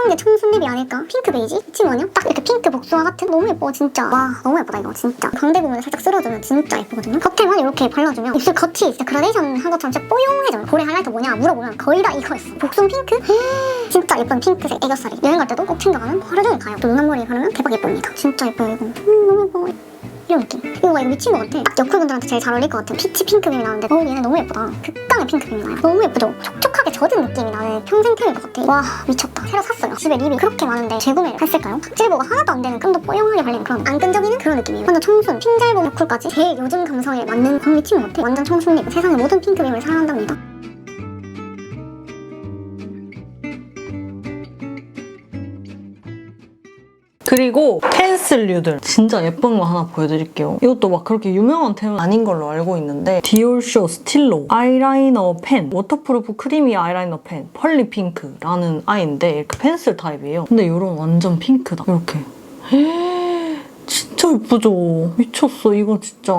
이런 게 청순립이 아닐까? 핑크-베이지? 치마냐? 딱 이렇게 핑크 복숭아 같은? 너무 예뻐 진짜. 와 너무 예쁘다 이거 진짜. 광대 부분을 살짝 쓸어주면 진짜 예쁘거든요. 겉에만 이렇게 발라주면 입술 겉이 진짜 그라데이션 한 것처럼 진짜 뽀용해져요. 볼에 하이라이터 뭐냐 물어보면 거의 다 이거였어. 복숭 핑크? 진짜 예쁜 핑크색 애교살이. 여행 갈 때도 꼭 챙겨가면 하루 종일 가요. 또 눈앞머리 바르면 대박 예쁩니다. 진짜 예뻐요 이거. 너무 예뻐. 이런 느낌. 이거 미친 것 같아. 딱 여쿨분들한테 제일 잘 어울릴 것 같은 피치핑크빔이 나오는데 얘는 너무 예쁘다. 극강의 핑크빔이 나요. 너무 예쁘죠? 촉촉하게 젖은 느낌이 나는 평생 템일 것 같아. 와 미쳤다. 새로 샀어요. 집에 립이 그렇게 많은데 재구매를 했을까요? 각질보가 하나도 안 되는 좀 더 뽀용하게 발리는 그런 안 끈적이는 그런 느낌이에요. 완전 청순, 핑잘봉 여쿨까지 제일 요즘 감성에 맞는 광 미친 것 같아. 완전 청순립. 세상의 모든 핑크빔을 사랑한답니다. 그리고 펜슬류들 진짜 예쁜 거 하나 보여드릴게요. 이것도 막 그렇게 유명한 템은 아닌 걸로 알고 있는데 디올쇼 스틸로 아이라이너 펜 워터프루프 크리미 아이라이너 펜 펄리 핑크라는 아이인데 이렇게 펜슬 타입이에요. 근데 이런 완전 핑크다. 이렇게 진짜 예쁘죠? 미쳤어. 이거 진짜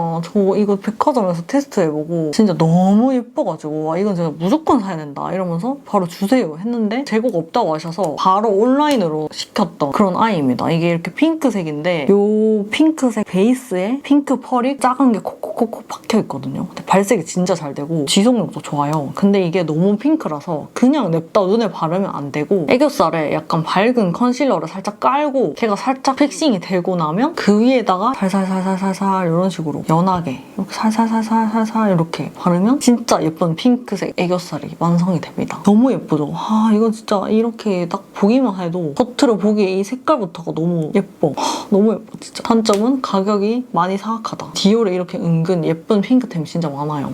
이거 백화점에서 테스트해보고 진짜 너무 예뻐가지고 와 이건 제가 무조건 사야 된다 이러면서 바로 주세요 했는데 재고가 없다고 하셔서 바로 온라인으로 시켰던 그런 아이입니다. 이게 이렇게 핑크색인데 요 핑크색 베이스에 핑크 펄이 작은 게 콕콕콕콕 박혀있거든요. 근데 발색이 진짜 잘 되고 지속력도 좋아요. 근데 이게 너무 핑크라서 그냥 냅다 눈에 바르면 안 되고 애교살에 약간 밝은 컨실러를 살짝 깔고 걔가 살짝 픽싱이 되고 나면 그 위에다가 살살살살살살 이런 식으로 연하게 이렇게 살살살살살살 이렇게 바르면 진짜 예쁜 핑크색 애교살이 완성이 됩니다. 너무 예쁘죠? 아 이건 진짜 이렇게 딱 보기만 해도 겉으로 보기에 이 색깔부터가 너무 예뻐. 너무 예뻐 진짜. 단점은 가격이 많이 사악하다. 디올에 이렇게 은근 예쁜 핑크템 진짜 많아요.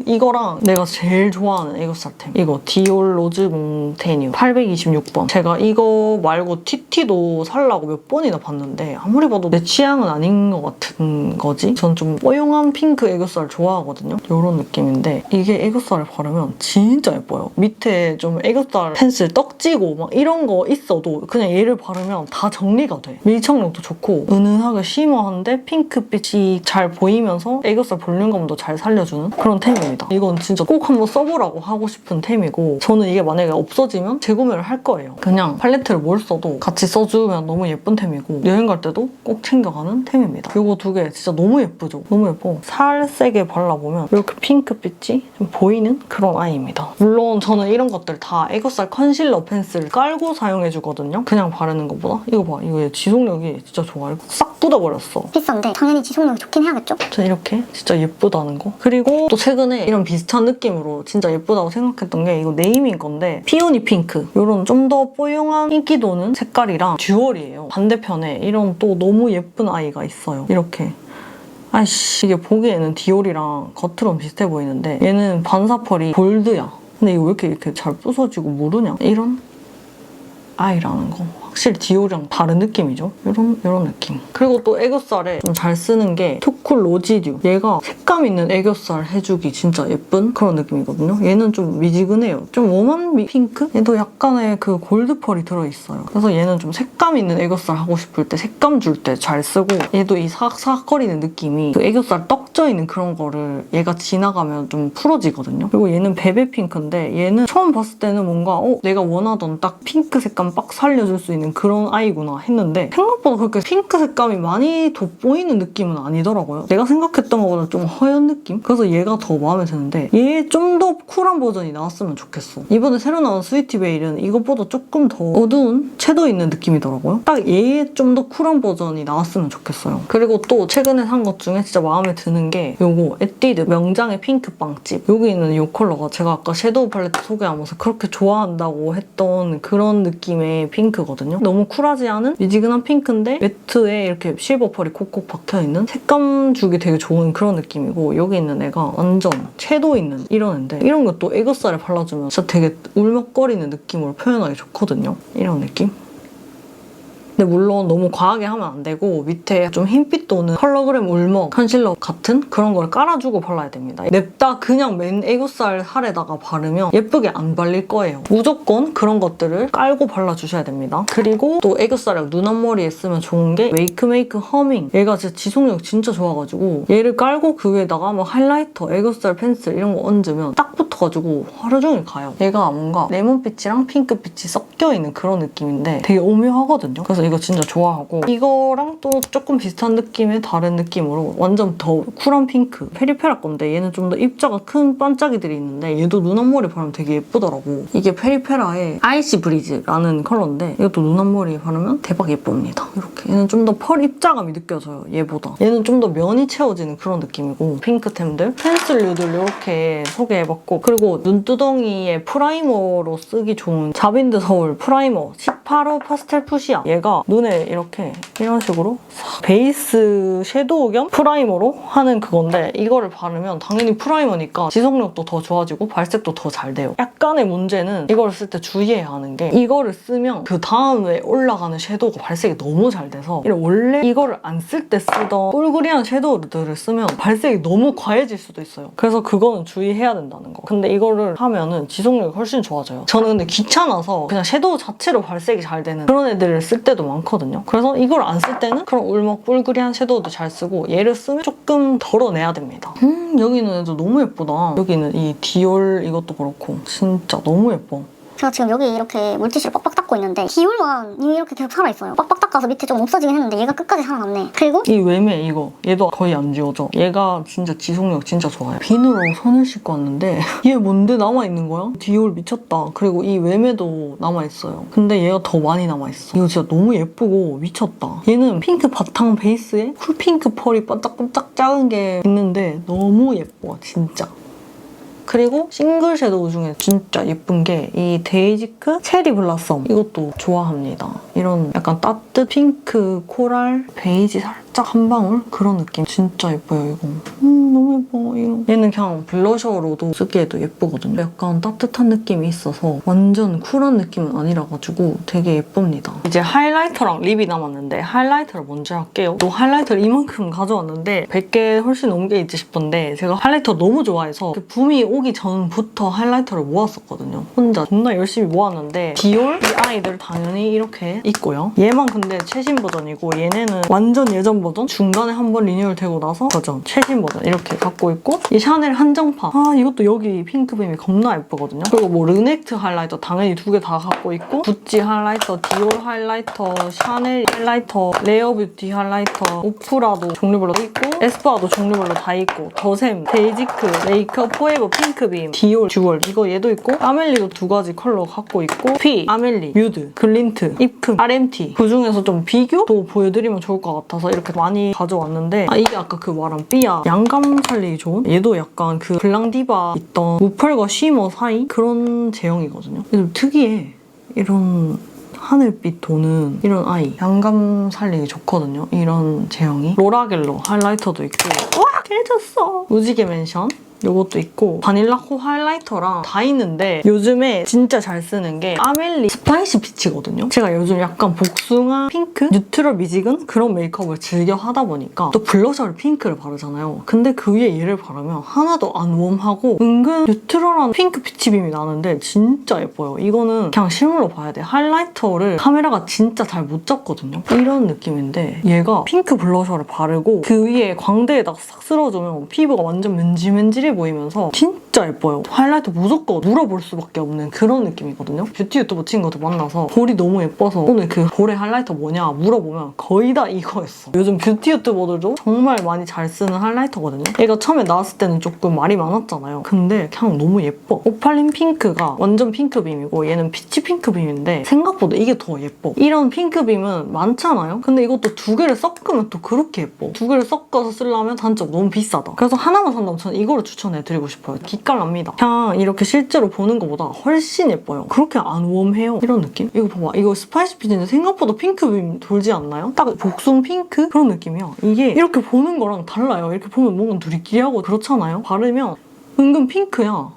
이거랑 내가 제일 좋아하는 애교살템 이거 디올 로즈 몽테뉴 826번. 제가 이거 말고 TT도 살라고 몇 번이나 봤는데 아무리 봐도 내 취향은 아닌 것 같은 거지? 전 좀 뽀용한 핑크 애교살 좋아하거든요? 이런 느낌인데 이게 애교살을 바르면 진짜 예뻐요. 밑에 좀 애교살 펜슬 떡지고 막 이런 거 있어도 그냥 얘를 바르면 다 정리가 돼. 밀착력도 좋고 은은하게 쉬머한데 핑크빛이 잘 보이면서 애교살 볼륨감도 잘 살려주는 그런 템입니다. 이건 진짜 꼭 한번 써보라고 하고 싶은 템이고 저는 이게 만약에 없어지면 재구매를 할 거예요. 그냥 팔레트를 뭘 써도 같이 써주면 너무 예쁜 템이고 여행 갈 때도 꼭 챙겨가는 템입니다. 이거 두 개 진짜 너무 예쁘죠? 너무 예뻐. 살세게 발라보면 이렇게 핑크빛이 좀 보이는 그런 아이입니다. 물론 저는 이런 것들 다 애교살 컨실러 펜슬 깔고 사용해주거든요. 그냥 바르는 것보다. 이거 봐. 이거 지속력이 진짜 좋아요. 싹 뜯어버렸어. 비싼데 당연히 지속력이 좋긴 해야겠죠? 전 이렇게 진짜 예쁘다는 거. 그리고 또 최근에 이런 비슷한 느낌으로 진짜 예쁘다고 생각했던 게 이거 네이밍 건데 피오니 핑크. 이런 좀 더 뽀용한 인기 도는 색깔이랑 듀얼이에요. 반대편에 이런 또 너무 예쁜 아이가 있어요. 이렇게. 아이씨 이게 보기에는 디올이랑 겉으로는 비슷해 보이는데 얘는 반사펄이 골드야. 근데 이거 왜 이렇게 잘 부서지고 무르냐? 이런 아이라는 거. 확실히 디올이랑 다른 느낌이죠? 이런 느낌. 그리고 또 애교살에 좀 잘 쓰는 게 투쿨 로지듀. 얘가 색감 있는 애교살 해주기 진짜 예쁜 그런 느낌이거든요. 얘는 좀 미지근해요. 좀 웜한 핑크? 얘도 약간의 그 골드펄이 들어있어요. 그래서 얘는 좀 색감 있는 애교살 하고 싶을 때 색감 줄 때 잘 쓰고 얘도 이 사각사각거리는 느낌이 그 애교살 떡져있는 그런 거를 얘가 지나가면 좀 풀어지거든요. 그리고 얘는 베베 핑크인데 얘는 처음 봤을 때는 뭔가 내가 원하던 딱 핑크 색감 빡 살려줄 수 있는 그런 아이구나 했는데 생각보다 그렇게 핑크 색감이 많이 돋보이는 느낌은 아니더라고요. 내가 생각했던 것보다 좀 허연 느낌? 그래서 얘가 더 마음에 드는데 얘 좀 더 쿨한 버전이 나왔으면 좋겠어. 이번에 새로 나온 스위티 베일은 이것보다 조금 더 어두운 채도 있는 느낌이더라고요. 딱 얘 좀 더 쿨한 버전이 나왔으면 좋겠어요. 그리고 또 최근에 산 것 중에 진짜 마음에 드는 게 요거 에뛰드 명장의 핑크 빵집. 여기 있는 이 컬러가 제가 아까 섀도우 팔레트 소개하면서 그렇게 좋아한다고 했던 그런 느낌의 핑크거든요. 너무 쿨하지 않은 미지근한 핑크인데 매트에 이렇게 실버 펄이 콕콕 박혀있는 색감 주기 되게 좋은 그런 느낌이고 여기 있는 애가 완전 채도 있는 이런 애인데 이런 것도 애교살에 발라주면 진짜 되게 울먹거리는 느낌으로 표현하기 좋거든요. 이런 느낌? 근데 물론 너무 과하게 하면 안 되고 밑에 좀 흰빛 도는 컬러그램 울먹 컨실러 같은 그런 걸 깔아주고 발라야 됩니다. 냅다 그냥 맨 애교살 살에다가 바르면 예쁘게 안 발릴 거예요. 무조건 그런 것들을 깔고 발라주셔야 됩니다. 그리고 또 애교살이랑 눈 앞머리에 쓰면 좋은 게 메이크 허밍. 얘가 진짜 지속력 진짜 좋아가지고 얘를 깔고 그 위에다가 뭐 하이라이터, 애교살 펜슬 이런 거 얹으면 딱 붙어가지고 하루 종일 가요. 얘가 뭔가 레몬빛이랑 핑크빛이 섞여있는 그런 느낌인데 되게 오묘하거든요. 그래서 이거 진짜 좋아하고 이거랑 또 조금 비슷한 느낌의 다른 느낌으로 완전 더 쿨한 핑크 페리페라 건데 얘는 좀 더 입자가 큰 반짝이들이 있는데 얘도 눈 앞머리 바르면 되게 예쁘더라고. 이게 페리페라의 아이시 브리즈라는 컬러인데 이것도 눈 앞머리에 바르면 대박 예쁩니다. 이렇게 얘는 좀 더 펄 입자감이 느껴져요. 얘보다 얘는 좀 더 면이 채워지는 그런 느낌이고 핑크템들 펜슬류들 이렇게 소개해봤고 그리고 눈두덩이에 프라이머로 쓰기 좋은 자빈드 서울 프라이머 18호 파스텔 푸시아. 얘가 눈에 이렇게 이런 식으로 베이스 섀도우 겸 프라이머로 하는 그건데 이거를 바르면 당연히 프라이머니까 지속력도 더 좋아지고 발색도 더 잘 돼요. 약간의 문제는 이거를 쓸 때 주의해야 하는 게 이거를 쓰면 그 다음에 올라가는 섀도우가 발색이 너무 잘 돼서 원래 이거를 안 쓸 때 쓰던 뿔그리한 섀도우들을 쓰면 발색이 너무 과해질 수도 있어요. 그래서 그거는 주의해야 된다는 거. 근데 이거를 하면은 지속력이 훨씬 좋아져요. 저는 근데 귀찮아서 그냥 섀도우 자체로 발색이 잘 되는 그런 애들을 쓸 때도 많거든요. 그래서 이걸 안 쓸 때는 그런 울먹 뿔그리한 섀도우도 잘 쓰고 얘를 쓰면 조금 덜어내야 됩니다. 여기는 애도 너무 예쁘다. 여기는 이 디올 이것도 그렇고 진짜 너무 예뻐. 제가 지금 여기 이렇게 물티슈를 빡빡 닦고 있는데 디올만 이미 이렇게 계속 살아있어요. 빡빡 닦아서 밑에 좀 없어지긴 했는데 얘가 끝까지 살아남네. 그리고 이 외메 이거 얘도 거의 안 지워져. 얘가 진짜 지속력 진짜 좋아요. 비누로 손을 씻고 왔는데 얘 뭔데 남아있는 거야? 디올 미쳤다. 그리고 이 외메도 남아있어요. 근데 얘가 더 많이 남아있어. 이거 진짜 너무 예쁘고 미쳤다. 얘는 핑크 바탕 베이스에 쿨핑크 펄이 반짝반짝 작은 게 있는데 너무 예뻐 진짜. 그리고 싱글 섀도우 중에 진짜 예쁜 게 이 데이지크 체리 블라썸 이것도 좋아합니다. 이런 약간 따뜻 핑크 코랄 베이지 살짝 한 방울 그런 느낌 진짜 예뻐요 이거. 너무 예뻐 이거. 얘는 그냥 블러셔로도 쓰기에도 예쁘거든요. 약간 따뜻한 느낌이 있어서 완전 쿨한 느낌은 아니라가지고 되게 예쁩니다. 이제 하이라이터랑 립이 남았는데 하이라이터를 먼저 할게요. 또 하이라이터를 이만큼 가져왔는데 100개 훨씬 넘게 있지 싶은데 제가 하이라이터 너무 좋아해서 그 붐이 오기 전부터 하이라이터를 모았었거든요. 혼자 존나 열심히 모았는데 디올 이 아이들 당연히 이렇게 있고요. 얘만 근데 최신 버전이고 얘네는 완전 예전 버전 중간에 한번 리뉴얼 되고 나서 버전 최신 버전 이렇게 갖고 있고 이 샤넬 한정판 이것도 여기 핑크빔이 겁나 예쁘거든요. 그리고 뭐 르넥트 하이라이터 당연히 2개 다 갖고 있고 구찌 하이라이터, 디올 하이라이터, 샤넬 하이라이터, 레어뷰티 하이라이터, 오프라도 종류별로 있고 에스쁘아도 종류별로 다 있고 더샘, 데이지크, 메이크업 포에버 핑크빔, 디올, 듀얼 이거 얘도 있고 아멜리도 2가지 컬러 갖고 있고 피, 아멜리, 뮤드, 글린트, 입금, RMT 그중에서 좀 비교도 보여드리면 좋을 것 같아서 이렇게 많이 가져왔는데 이게 아까 그 말한 삐아 양감 살리기 좋은 얘도 약간 그 블랑디바 있던 무펄과 쉬머 사이 그런 제형이거든요. 좀 특이해. 이런 하늘빛 도는 이런 아이 양감 살리기 좋거든요. 이런 제형이 로라겔로 하이라이터도 있고 와 깨졌어. 무지개 맨션 이것도 있고 바닐라코 하이라이터랑 다 있는데 요즘에 진짜 잘 쓰는 게 아멜리 스파이시 피치거든요. 제가 요즘 약간 복숭아 핑크, 뉴트럴 미지근 그런 메이크업을 즐겨 하다 보니까 또 블러셔를 핑크를 바르잖아요. 근데 그 위에 얘를 바르면 하나도 안 웜하고 은근 뉴트럴한 핑크-피치빔이 나는데 진짜 예뻐요. 이거는 그냥 실물로 봐야 돼. 하이라이터를 카메라가 진짜 잘 못 잡거든요. 이런 느낌인데 얘가 핑크 블러셔를 바르고 그 위에 광대에다가 싹 쓸어주면 피부가 완전 맨질맨질해 보이면서 진짜 예뻐요. 하이라이터 무조건 물어볼 수밖에 없는 그런 느낌이거든요. 뷰티 유튜버 친구들 만나서 볼이 너무 예뻐서 오늘 그 볼의 하이라이터 뭐냐 물어보면 거의 다 이거였어. 요즘 뷰티 유튜버들도 정말 많이 잘 쓰는 하이라이터거든요. 얘가 처음에 나왔을 때는 조금 말이 많았잖아요. 근데 그냥 너무 예뻐. 오팔린 핑크가 완전 핑크빔이고 얘는 피치핑크빔인데 생각보다 이게 더 예뻐. 이런 핑크빔은 많잖아요. 근데 이것도 2개를 섞으면 또 그렇게 예뻐. 2개를 섞어서 쓰려면 단점 너무 비싸다. 그래서 하나만 산다면 저는 이거를 추천해드리고 싶어요. 기깔납니다. 그냥 이렇게 실제로 보는 것보다 훨씬 예뻐요. 그렇게 안 웜해요. 이런 느낌? 이거 봐봐. 이거 스파이시 피치인데 생각보다 핑크빔 돌지 않나요? 딱 복숭 핑크? 그런 느낌이야. 이게 이렇게 보는 거랑 달라요. 이렇게 보면 뭔가 누리끼리하고 그렇잖아요? 바르면 은근 핑크야.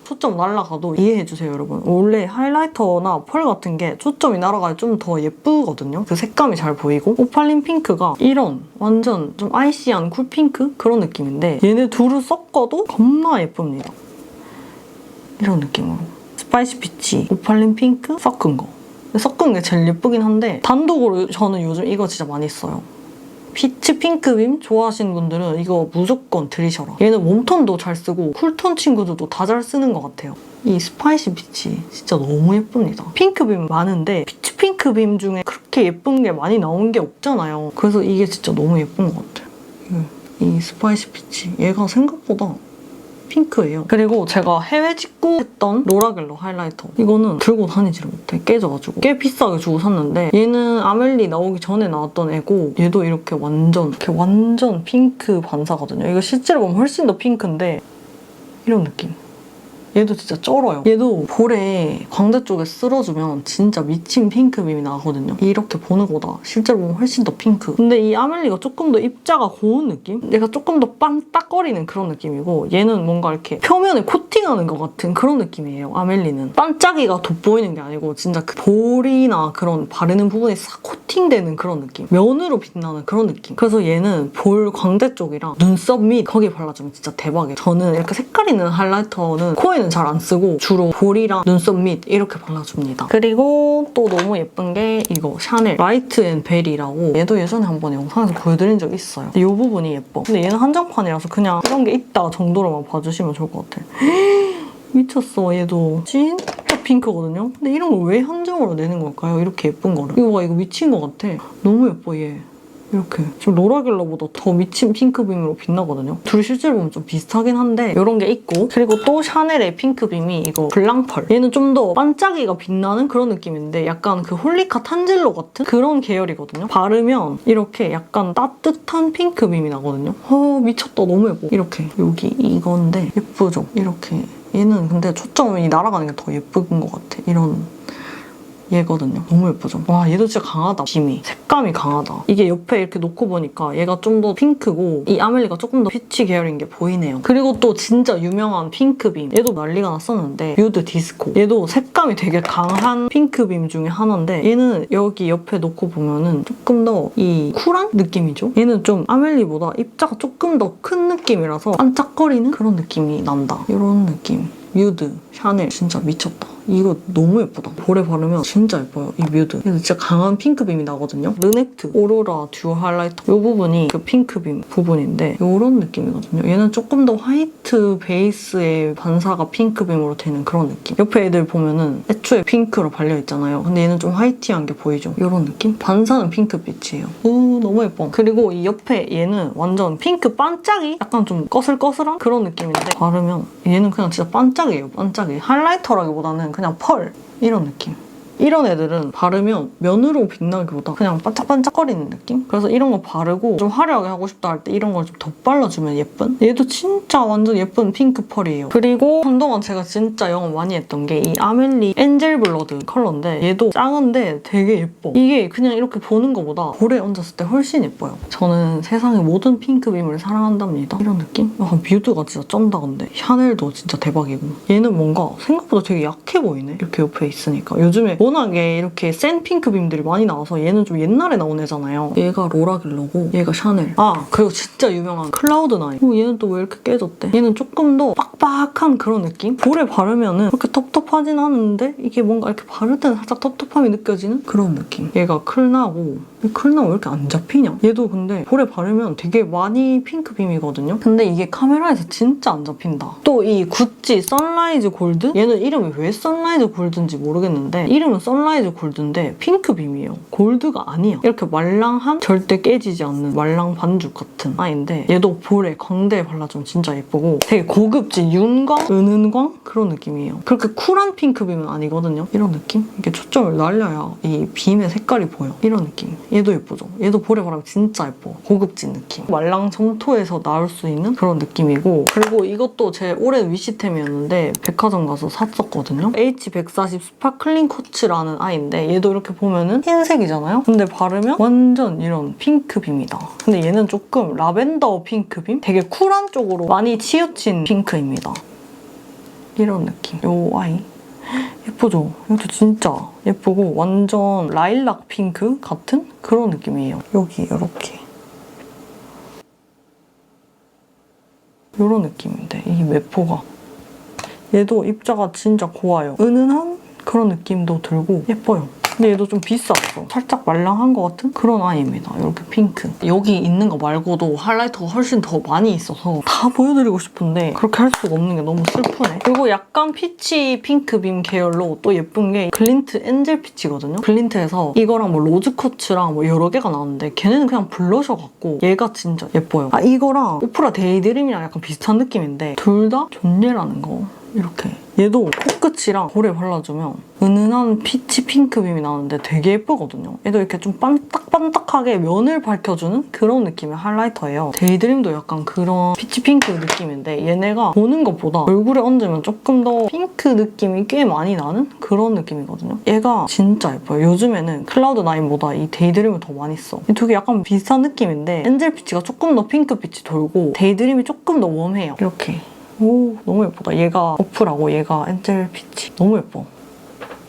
초점 날아가도 이해해주세요, 여러분. 원래 하이라이터나 펄 같은 게 초점이 날아가야 좀 더 예쁘거든요. 그 색감이 잘 보이고 오팔린 핑크가 이런 완전 좀 아이시한 쿨핑크? 그런 느낌인데 얘네 둘을 섞어도 겁나 예쁩니다. 이런 느낌으로. 스파이시 피치, 오팔린 핑크 섞은 거. 섞은 게 제일 예쁘긴 한데 단독으로 저는 요즘 이거 진짜 많이 써요. 피치핑크빔 좋아하시는 분들은 이거 무조건 들이셔라. 얘는 웜톤도 잘 쓰고 쿨톤 친구들도 다 잘 쓰는 것 같아요. 이 스파이시 피치 진짜 너무 예쁩니다. 핑크빔 많은데 피치핑크빔 중에 그렇게 예쁜 게 많이 나온 게 없잖아요. 그래서 이게 진짜 너무 예쁜 것 같아요. 이 스파이시 피치 얘가 생각보다 핑크예요. 그리고 제가 해외 직구했던 로라겔로 하이라이터 이거는 들고 다니지를 못해. 깨져가지고 꽤 비싸게 주고 샀는데 얘는 아멜리 나오기 전에 나왔던 애고 얘도 이렇게 완전 핑크 반사거든요. 이거 실제로 보면 훨씬 더 핑크인데 이런 느낌. 얘도 진짜 쩔어요. 얘도 볼에 광대 쪽에 쓸어주면 진짜 미친 핑크빔이 나거든요. 이렇게 보는 거다 실제로 보면 훨씬 더 핑크. 근데 이 아멜리가 조금 더 입자가 고운 느낌? 얘가 조금 더 반딱거리는 그런 느낌이고 얘는 뭔가 이렇게 표면에 코팅하는 것 같은 그런 느낌이에요. 아멜리는 반짝이가 돋보이는 게 아니고 진짜 그 볼이나 그런 바르는 부분이 싹 코팅되는 그런 느낌. 면으로 빛나는 그런 느낌. 그래서 얘는 볼 광대 쪽이랑 눈썹 밑 거기에 발라주면 진짜 대박이에요. 저는 이렇게 색깔 있는 하이라이터는 코에는 잘 안 쓰고 주로 볼이랑 눈썹 밑 이렇게 발라줍니다. 그리고 또 너무 예쁜 게 이거 샤넬 라이트 앤 베리라고 얘도 예전에 한번 영상에서 보여드린 적 있어요. 이 부분이 예뻐. 근데 얘는 한정판이라서 그냥 이런 게 있다 정도로만 봐주시면 좋을 것 같아. 미쳤어. 얘도 진짜 핑크거든요. 근데 이런 걸 왜 한정으로 내는 걸까요? 이렇게 예쁜 거를. 이거 봐, 이거 미친 것 같아. 너무 예뻐 얘. 이렇게 지금 로라겔러보다 더 미친 핑크빔으로 빛나거든요. 둘이 실제로 보면 좀 비슷하긴 한데 이런 게 있고 그리고 또 샤넬의 핑크빔이 이거 블랑펄. 얘는 좀 더 반짝이가 빛나는 그런 느낌인데 약간 그 홀리카 탄젤로 같은 그런 계열이거든요. 바르면 이렇게 약간 따뜻한 핑크빔이 나거든요. 미쳤다. 너무 예뻐. 이렇게 여기 이건데 예쁘죠? 이렇게 얘는 근데 초점이 날아가는 게 더 예쁜 것 같아. 이런 얘거든요. 너무 예쁘죠? 와 얘도 진짜 강하다. 빔이. 색감이 강하다. 이게 옆에 이렇게 놓고 보니까 얘가 좀 더 핑크고 이 아멜리가 조금 더 피치 계열인 게 보이네요. 그리고 또 진짜 유명한 핑크빔. 얘도 난리가 났었는데 뉴드 디스코. 얘도 색감이 되게 강한 핑크빔 중에 하나인데 얘는 여기 옆에 놓고 보면은 조금 더 이 쿨한 느낌이죠? 얘는 좀 아멜리보다 입자가 조금 더 큰 느낌이라서 반짝거리는 그런 느낌이 난다. 이런 느낌. 뮤드, 샤넬 진짜 미쳤다. 이거 너무 예쁘다. 볼에 바르면 진짜 예뻐요. 이 뮤드. 얘는 진짜 강한 핑크빔이 나거든요. 르넥트 오로라 듀오 하이라이터. 이 부분이 그 핑크빔 부분인데 이런 느낌이거든요. 얘는 조금 더 화이트 베이스의 반사가 핑크빔으로 되는 그런 느낌. 옆에 애들 보면은 애초에 핑크로 발려있잖아요. 근데 얘는 좀 화이티한 게 보이죠? 이런 느낌? 반사는 핑크빛이에요. 오 너무 예뻐. 그리고 이 옆에 얘는 완전 핑크 반짝이? 약간 좀 거슬거슬한 그런 느낌인데 바르면 얘는 그냥 진짜 반짝이에요. 반짝이. 하이라이터라기보다는 그냥 펄 이런 느낌. 이런 애들은 바르면 면으로 빛나기보다 그냥 반짝반짝거리는 느낌? 그래서 이런 거 바르고 좀 화려하게 하고 싶다 할 때 이런 걸 좀 덧발라주면 예쁜? 얘도 진짜 완전 예쁜 핑크 펄이에요. 그리고 한동안 제가 진짜 영업 많이 했던 게 이 아멜리 엔젤 블러드 컬러인데 얘도 작은데 되게 예뻐. 이게 그냥 이렇게 보는 것보다 볼에 얹었을 때 훨씬 예뻐요. 저는 세상의 모든 핑크빔을 사랑한답니다. 이런 느낌? 약간 뮤드가 진짜 쩐다 근데. 샤넬도 진짜 대박이고. 얘는 뭔가 생각보다 되게 약해 보이네. 이렇게 옆에 있으니까. 요즘에 워낙에 이렇게 센 핑크빔들이 많이 나와서 얘는 좀 옛날에 나온 애잖아요. 얘가 로라겔러고 얘가 샤넬. 그리고 진짜 유명한 클라우드9. 얘는 또 왜 이렇게 깨졌대? 얘는 조금 더 빡빡한 그런 느낌? 볼에 바르면은 그렇게 텁텁하진 않은데 이게 뭔가 이렇게 바를 때는 살짝 텁텁함이 느껴지는 그런 느낌. 얘가 클나고 클나 왜 이렇게 안 잡히냐? 얘도 근데 볼에 바르면 되게 많이 핑크빔이거든요? 근데 이게 카메라에서 진짜 안 잡힌다. 또 이 구찌 선라이즈 골드? 얘는 이름이 왜 선라이즈 골드인지 모르겠는데 이름은 선라이즈 골드인데 핑크빔이에요. 골드가 아니야. 이렇게 말랑한 절대 깨지지 않는 말랑 반죽 같은 아이인데 얘도 볼에 광대에 발라주면 진짜 예쁘고 되게 고급진 윤광? 은은광? 그런 느낌이에요. 그렇게 쿨한 핑크빔은 아니거든요. 이런 느낌? 이게 초점을 날려야 이 빔의 색깔이 보여. 이런 느낌. 얘도 예쁘죠? 얘도 볼에 바르면 진짜 예뻐. 고급진 느낌. 말랑 점토에서 나올 수 있는 그런 느낌이고 그리고 이것도 제 오랜 위시템이었는데 백화점 가서 샀었거든요. H140 스파클링 코츠라는 아이인데 얘도 이렇게 보면은 흰색이잖아요? 근데 바르면 완전 이런 핑크빔이다. 근데 얘는 조금 라벤더 핑크빔? 되게 쿨한 쪽으로 많이 치우친 핑크입니다. 이런 느낌. 요 아이. 예쁘죠? 이것도 진짜 예쁘고 완전 라일락 핑크 같은 그런 느낌이에요. 여기 이렇게. 이런 느낌인데 이 매포가. 얘도 입자가 진짜 고와요. 은은한 그런 느낌도 들고 예뻐요. 근데 얘도 좀 비쌌어. 살짝 말랑한 것 같은 그런 아이입니다. 이렇게 핑크. 여기 있는 거 말고도 하이라이터가 훨씬 더 많이 있어서 다 보여드리고 싶은데 그렇게 할 수가 없는 게 너무 슬프네. 그리고 약간 피치 핑크빔 계열로 또 예쁜 게 글린트 엔젤 피치거든요. 글린트에서 이거랑 뭐 로즈쿼츠랑 뭐 여러 개가 나왔는데 걔네는 그냥 블러셔 같고 얘가 진짜 예뻐요. 아 이거랑 오프라 데이드림이랑 약간 비슷한 느낌인데 둘 다 존예라는 거. 이렇게. 얘도 코끝이랑 볼에 발라주면 은은한 피치 핑크빔이 나오는데 되게 예쁘거든요. 얘도 이렇게 좀 반딱반딱하게 면을 밝혀주는 그런 느낌의 하이라이터예요. 데이드림도 약간 그런 피치 핑크 느낌인데 얘네가 보는 것보다 얼굴에 얹으면 조금 더 핑크 느낌이 꽤 많이 나는 그런 느낌이거든요. 얘가 진짜 예뻐요. 요즘에는 클라우드9보다 이 데이드림을 더 많이 써. 이 두 개 약간 비슷한 느낌인데 엔젤 피치가 조금 더 핑크빛이 돌고 데이드림이 조금 더 웜해요. 이렇게. 오 너무 예쁘다. 얘가 오프라고 얘가 엔젤 피치. 너무 예뻐.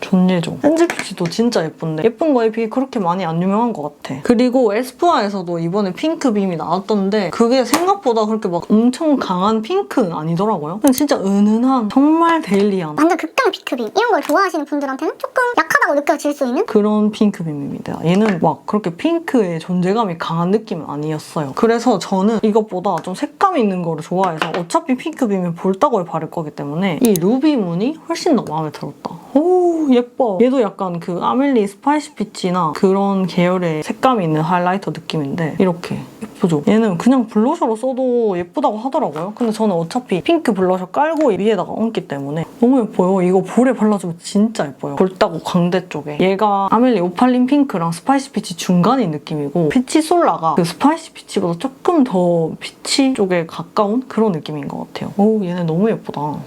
존예죠. 엔젤 피치도 진짜 예쁜데 예쁜 거에 비해 그렇게 많이 안 유명한 것 같아. 그리고 에스쁘아에서도 이번에 핑크빔이 나왔던데 그게 생각보다 그렇게 막 엄청 강한 핑크는 아니더라고요. 근데 진짜 은은한 정말 데일리한 완전 극강의 핑크빔. 이런 걸 좋아하시는 분들한테는 조금 약하다고 느껴질 수 있는 그런 핑크빔입니다. 얘는 막 그렇게 핑크의 존재감이 강한 느낌은 아니었어요. 그래서 저는 이것보다 좀 색감 있는 거를 좋아해서 어차피 핑크빔은 볼따구에 바를 거기 때문에 이 루비 무늬 훨씬 더 마음에 들었다. 오 예뻐. 얘도 약간 그 아멜리 스파이시 피치나 그런 계열의 색감이 있는 하이라이터 느낌인데 이렇게 예쁘죠? 얘는 그냥 블러셔로 써도 예쁘다고 하더라고요. 근데 저는 어차피 핑크 블러셔 깔고 위에다가 얹기 때문에 너무 예뻐요. 이거 볼에 발라주면 진짜 예뻐요. 볼따구 광대 쪽에. 얘가 아멜리 오팔린 핑크랑 스파이시 피치 중간인 느낌이고 피치 솔라가 그 스파이시 피치보다 조금 더 피치 쪽에 가까운 그런 느낌인 것 같아요. 오 얘네 너무 예쁘다.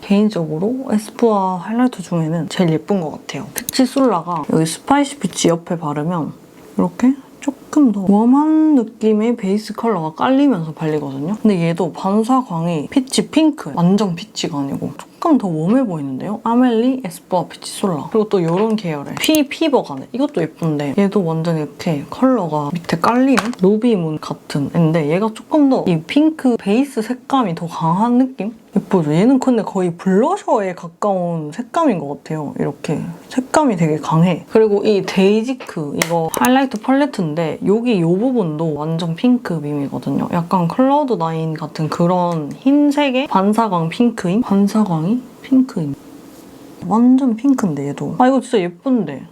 개인적으로 에스쁘아 하이라이터 중에는 제일 예쁜 것 같아요. 피치 솔라가 여기 스파이시 피치 옆에 바르면 이렇게 조금 더 웜한 느낌의 베이스 컬러가 깔리면서 발리거든요. 근데 얘도 반사광이 피치 핑크, 완전 피치가 아니고 조금 더 웜해 보이는데요? 아멜리 에스쁘아 피치 솔라. 그리고 또 이런 계열의 피버가네. 이것도 예쁜데 얘도 완전 이렇게 컬러가 밑에 깔리는 루비문 같은 앤데 얘가 조금 더 이 핑크 베이스 색감이 더 강한 느낌? 예쁘죠? 얘는 근데 거의 블러셔에 가까운 색감인 것 같아요. 이렇게 색감이 되게 강해. 그리고 이 데이지크 이거 하이라이터 팔레트인데 여기 이 부분도 완전 핑크빔이거든요. 약간 클라우드9 같은 그런 흰색의 반사광 핑크임? 반사광이 핑크임. 완전 핑크인데 얘도. 아 이거 진짜 예쁜데.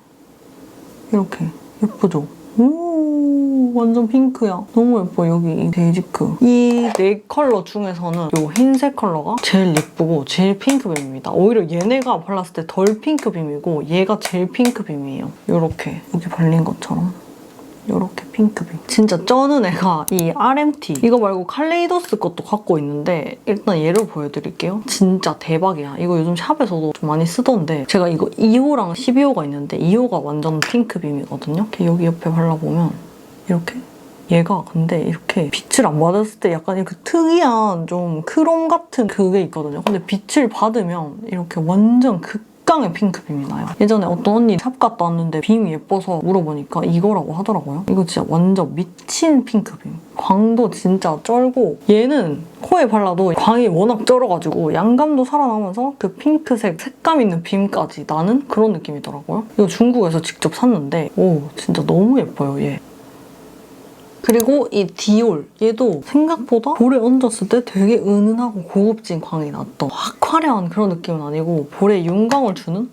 이렇게 예쁘죠? 오 완전 핑크야. 너무 예뻐. 여기 이 데이지크. 이 네 컬러 중에서는 이 흰색 컬러가 제일 예쁘고 제일 핑크빔입니다. 오히려 얘네가 발랐을 때 덜 핑크빔이고 얘가 제일 핑크빔이에요. 이렇게 여기 발린 것처럼. 이렇게 핑크빔. 진짜 쩌는 애가 이 RMT. 이거 말고 칼레이더스 것도 갖고 있는데 일단 얘를 보여드릴게요. 진짜 대박이야. 이거 요즘 샵에서도 좀 많이 쓰던데 제가 이거 2호랑 12호가 있는데 2호가 완전 핑크빔이거든요. 이렇게 여기 옆에 발라보면 이렇게 얘가 근데 이렇게 빛을 안 받았을 때 약간 이렇게 특이한 좀 크롬 같은 그게 있거든요. 근데 빛을 받으면 이렇게 완전 극강의 핑크빔이 나요. 예전에 어떤 언니 샵 갔다 왔는데 빔이 예뻐서 물어보니까 이거라고 하더라고요. 이거 진짜 완전 미친 핑크빔. 광도 진짜 쩔고 얘는 코에 발라도 광이 워낙 쩔어가지고 양감도 살아나면서 그 핑크색 색감 있는 빔까지 나는 그런 느낌이더라고요. 이거 중국에서 직접 샀는데 오 진짜 너무 예뻐요 얘. 그리고 이 디올 얘도 생각보다 볼에 얹었을 때 되게 은은하고 고급진 광이 났던 확 화려한 그런 느낌은 아니고 볼에 윤광을 주는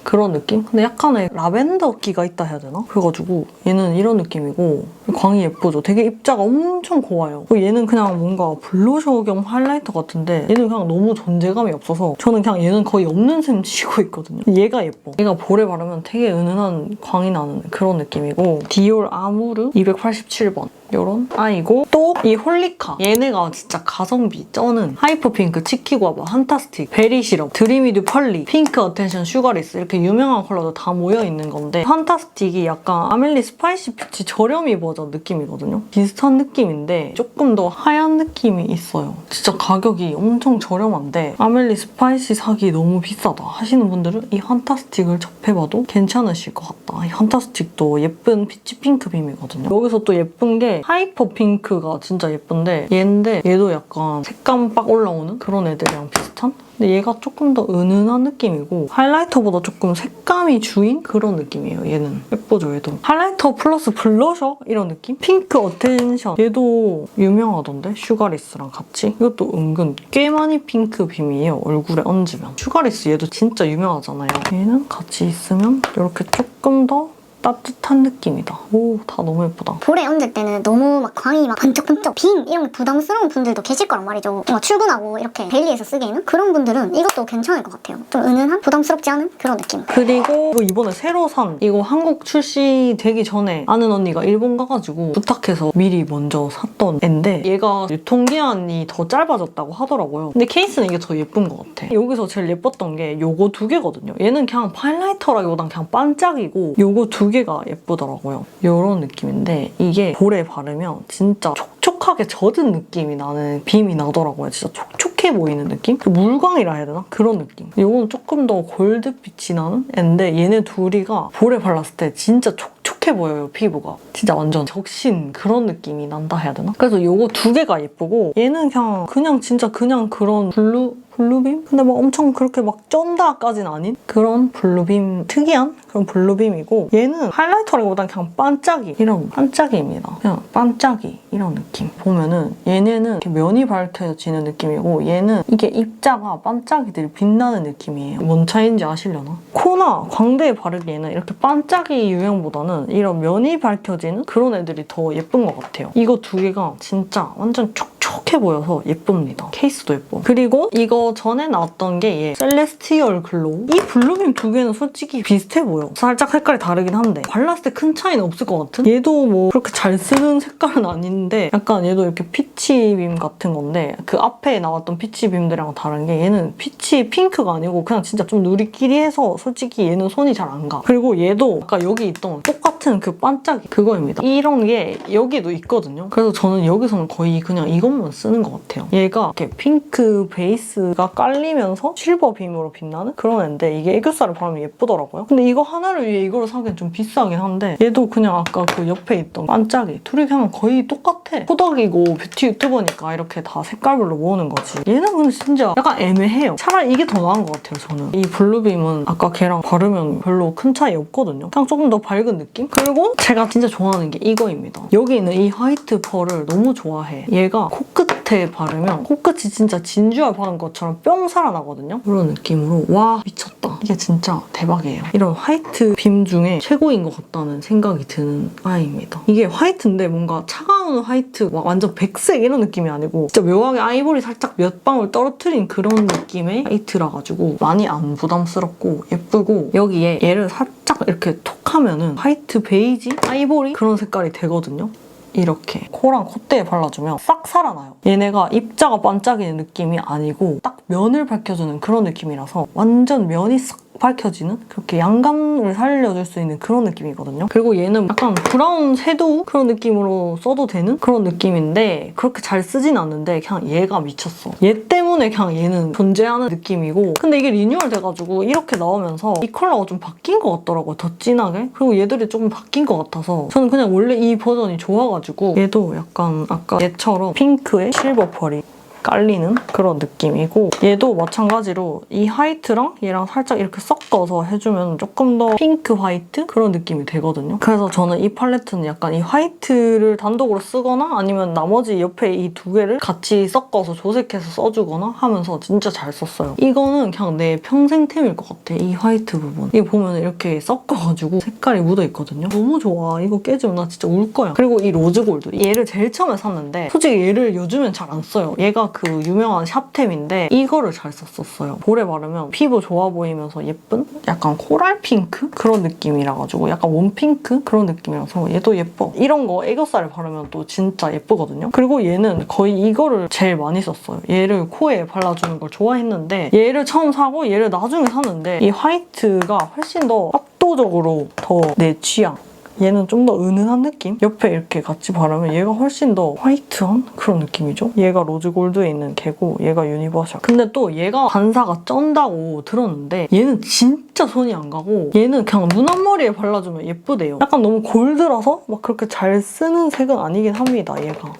그런 느낌? 근데 약간의 라벤더기가 있다 해야 되나? 그래가지고 얘는 이런 느낌이고 광이 예쁘죠? 되게 입자가 엄청 고와요. 얘는 그냥 뭔가 블러셔 겸 하이라이터 같은데 얘는 그냥 너무 존재감이 없어서 저는 그냥 얘는 거의 없는 셈 치고 있거든요. 얘가 예뻐. 얘가 볼에 바르면 되게 은은한 광이 나는 그런 느낌이고 디올 아무르 287번 요런 아이고, 또 이 홀리카, 얘네가 진짜 가성비 쩌는 하이퍼핑크, 치키과바, 판타스틱, 베리 시럽, 드리미듀 펄리, 핑크 어텐션, 슈가리스 이렇게 유명한 컬러도 다 모여있는 건데, 판타스틱이 약간 아멜리 스파이시 피치 저렴이 버전 느낌이거든요. 비슷한 느낌인데 조금 더 하얀 느낌이 있어요. 진짜 가격이 엄청 저렴한데 아멜리 스파이시 사기 너무 비싸다 하시는 분들은 이 판타스틱을 접해봐도 괜찮으실 것 같다. 이 판타스틱도 예쁜 피치핑크빔이거든요. 여기서 또 예쁜 게 하이퍼핑크가 진짜 예쁜데 얘인데 얘도 약간 색감 빡 올라오는 그런 애들이랑 비슷한? 근데 얘가 조금 더 은은한 느낌이고 하이라이터보다 조금 색감이 주인 그런 느낌이에요. 얘는 예쁘죠, 얘도. 하이라이터 플러스 블러셔? 이런 느낌? 핑크 어텐션. 얘도 유명하던데? 슈가리스랑 같이. 이것도 은근 꽤 많이 핑크빔이에요. 얼굴에 얹으면. 슈가리스 얘도 진짜 유명하잖아요. 얘는 같이 있으면 이렇게 조금 더 따뜻한 느낌이다. 오, 다 너무 예쁘다. 볼에 얹을 때는 너무 막 광이 막 번쩍번쩍 빔 이런 게 부담스러운 분들도 계실 거란 말이죠. 뭔가 출근하고 이렇게 데일리에서 쓰기에는 그런 분들은 이것도 괜찮을 것 같아요. 좀 은은한 부담스럽지 않은 그런 느낌. 그리고 이번에 새로 산 이거 한국 출시되기 전에 아는 언니가 일본 가가지고 부탁해서 미리 먼저 샀던 앤데 얘가 유통기한이 더 짧아졌다고 하더라고요. 근데 케이스는 이게 더 예쁜 것 같아. 여기서 제일 예뻤던 게 요거 두 개거든요. 얘는 그냥 하이라이터라기보단 그냥 반짝이고 요거 두 개가 예쁘더라고요. 이런 느낌인데 이게 볼에 바르면 진짜 촉촉하게 젖은 느낌이 나는 빔이 나더라고요. 진짜 촉촉해 보이는 느낌? 물광이라 해야 되나? 그런 느낌. 이건 조금 더 골드빛이 나는 앤데 얘네 둘이가 볼에 발랐을 때 진짜 촉촉해 보여요, 피부가. 진짜 완전 적신 그런 느낌이 난다 해야 되나? 그래서 요거 두 개가 예쁘고 얘는 그냥 진짜 그냥 그런 블루빔? 근데 막 엄청 그렇게 막 쩐다까진 아닌 그런 블루빔, 특이한 그런 블루빔이고 얘는 하이라이터라기보단 그냥 반짝이 이런 반짝이입니다. 그냥 반짝이 이런 느낌. 보면은 얘네는 이렇게 면이 밝혀지는 느낌이고 얘는 이게 입자가 반짝이들이 빛나는 느낌이에요. 뭔 차이인지 아시려나? 코나 광대에 바르기에는 이렇게 반짝이 유형보다는 이런 면이 밝혀지는 그런 애들이 더 예쁜 것 같아요. 이거 두 개가 진짜 완전 촉촉해 보여서 예쁩니다. 케이스도 예뻐. 그리고 이거 전에 나왔던 게 얘 셀레스티얼 글로우. 이 블루빔 두 개는 솔직히 비슷해 보여. 살짝 색깔이 다르긴 한데 발랐을 때 큰 차이는 없을 것 같은? 얘도 뭐 그렇게 잘 쓰는 색깔은 아닌데 약간 얘도 이렇게 피치빔 같은 건데 그 앞에 나왔던 피치빔들이랑 다른 게 얘는 피치 핑크가 아니고 그냥 진짜 좀 누리끼리해서 솔직히 얘는 손이 잘 안 가. 그리고 얘도 아까 여기 있던 똑같은 그 반짝이 그거입니다. 이런 게 여기도 있거든요. 그래서 저는 여기서는 거의 그냥 이것만 쓰는 것 같아요. 얘가 이렇게 핑크 베이스가 깔리면서 실버 빔으로 빛나는 그런 애인데 이게 애교살을 바르면 예쁘더라고요. 근데 이거 하나를 위해 이거를 사기엔 좀 비싸긴 한데 얘도 그냥 아까 그 옆에 있던 반짝이 둘이 그냥 거의 똑같아. 호덕이고 뷰티 유튜버니까 이렇게 다 색깔별로 모으는 거지. 얘는 근데 진짜 약간 애매해요. 차라리 이게 더 나은 것 같아요, 저는. 이 블루빔은 아까 걔랑 바르면 별로 큰 차이 없거든요. 그냥 조금 더 밝은 느낌? 그리고 제가 진짜 좋아하는 게 이거입니다. 여기 있는 이 화이트 펄을 너무 좋아해. 얘가 코끝에 바르면 코끝이 진짜 진주알 바른 것처럼 뿅 살아나거든요. 그런 느낌으로 와 미쳤다. 이게 진짜 대박이에요. 이런 화이트 빔 중에 최고인 것 같다는 생각이 드는 아이입니다. 이게 화이트인데 뭔가 차가운 화이트 막 완전 백색 이런 느낌이 아니고 진짜 묘하게 아이보리 살짝 몇 방울 떨어뜨린 그런 느낌의 화이트라 가지고 많이 안 부담스럽고 예쁘고 여기에 얘를 살짝 이렇게 톡 하면은 화이트 베이지 아이보리 그런 색깔이 되거든요. 이렇게 코랑 콧대에 발라주면 싹 살아나요. 얘네가 입자가 반짝이는 느낌이 아니고 딱 면을 밝혀주는 그런 느낌이라서 완전 면이 싹 밝혀지는 그렇게 양감을 살려줄 수 있는 그런 느낌이거든요. 그리고 얘는 약간 브라운 섀도우 그런 느낌으로 써도 되는 그런 느낌인데 그렇게 잘 쓰진 않는데 그냥 얘가 미쳤어. 얘 때문에 그냥 얘는 존재하는 느낌이고 근데 이게 리뉴얼 돼가지고 이렇게 나오면서 이 컬러가 좀 바뀐 것 같더라고요. 더 진하게. 그리고 얘들이 조금 바뀐 것 같아서 저는 그냥 원래 이 버전이 좋아가지고 얘도 약간 아까 얘처럼 핑크에 실버 펄이 깔리는 그런 느낌이고 얘도 마찬가지로 이 화이트랑 얘랑 살짝 이렇게 섞어서 해주면 조금 더 핑크 화이트 그런 느낌이 되거든요. 그래서 저는 이 팔레트는 약간 이 화이트를 단독으로 쓰거나 아니면 나머지 옆에 이 두 개를 같이 섞어서 조색해서 써주거나 하면서 진짜 잘 썼어요. 이거는 그냥 내 평생템일 것 같아. 이 화이트 부분. 이거 보면 이렇게 섞어가지고 색깔이 묻어있거든요. 너무 좋아. 이거 깨지면 나 진짜 울 거야. 그리고 이 로즈 골드. 얘를 제일 처음에 샀는데 솔직히 얘를 요즘엔 잘 안 써요. 얘가 그 유명한 샵템인데 이거를 잘 썼었어요. 볼에 바르면 피부 좋아 보이면서 예쁜? 약간 코랄 핑크? 그런 느낌이라 가지고 약간 웜핑크? 그런 느낌이라서 얘도 예뻐. 이런 거 애교살에 바르면 또 진짜 예쁘거든요. 그리고 얘는 거의 이거를 제일 많이 썼어요. 얘를 코에 발라주는 걸 좋아했는데 얘를 처음 사고 얘를 나중에 샀는데 이 화이트가 훨씬 더 압도적으로 더 내 취향. 얘는 좀 더 은은한 느낌? 옆에 이렇게 같이 바르면 얘가 훨씬 더 화이트한 그런 느낌이죠? 얘가 로즈골드에 있는 걔고 얘가 유니버셜. 근데 또 얘가 반사가 쩐다고 들었는데 얘는 진짜 손이 안 가고 얘는 그냥 눈 앞머리에 발라주면 예쁘대요. 약간 너무 골드라서 막 그렇게 잘 쓰는 색은 아니긴 합니다, 얘가.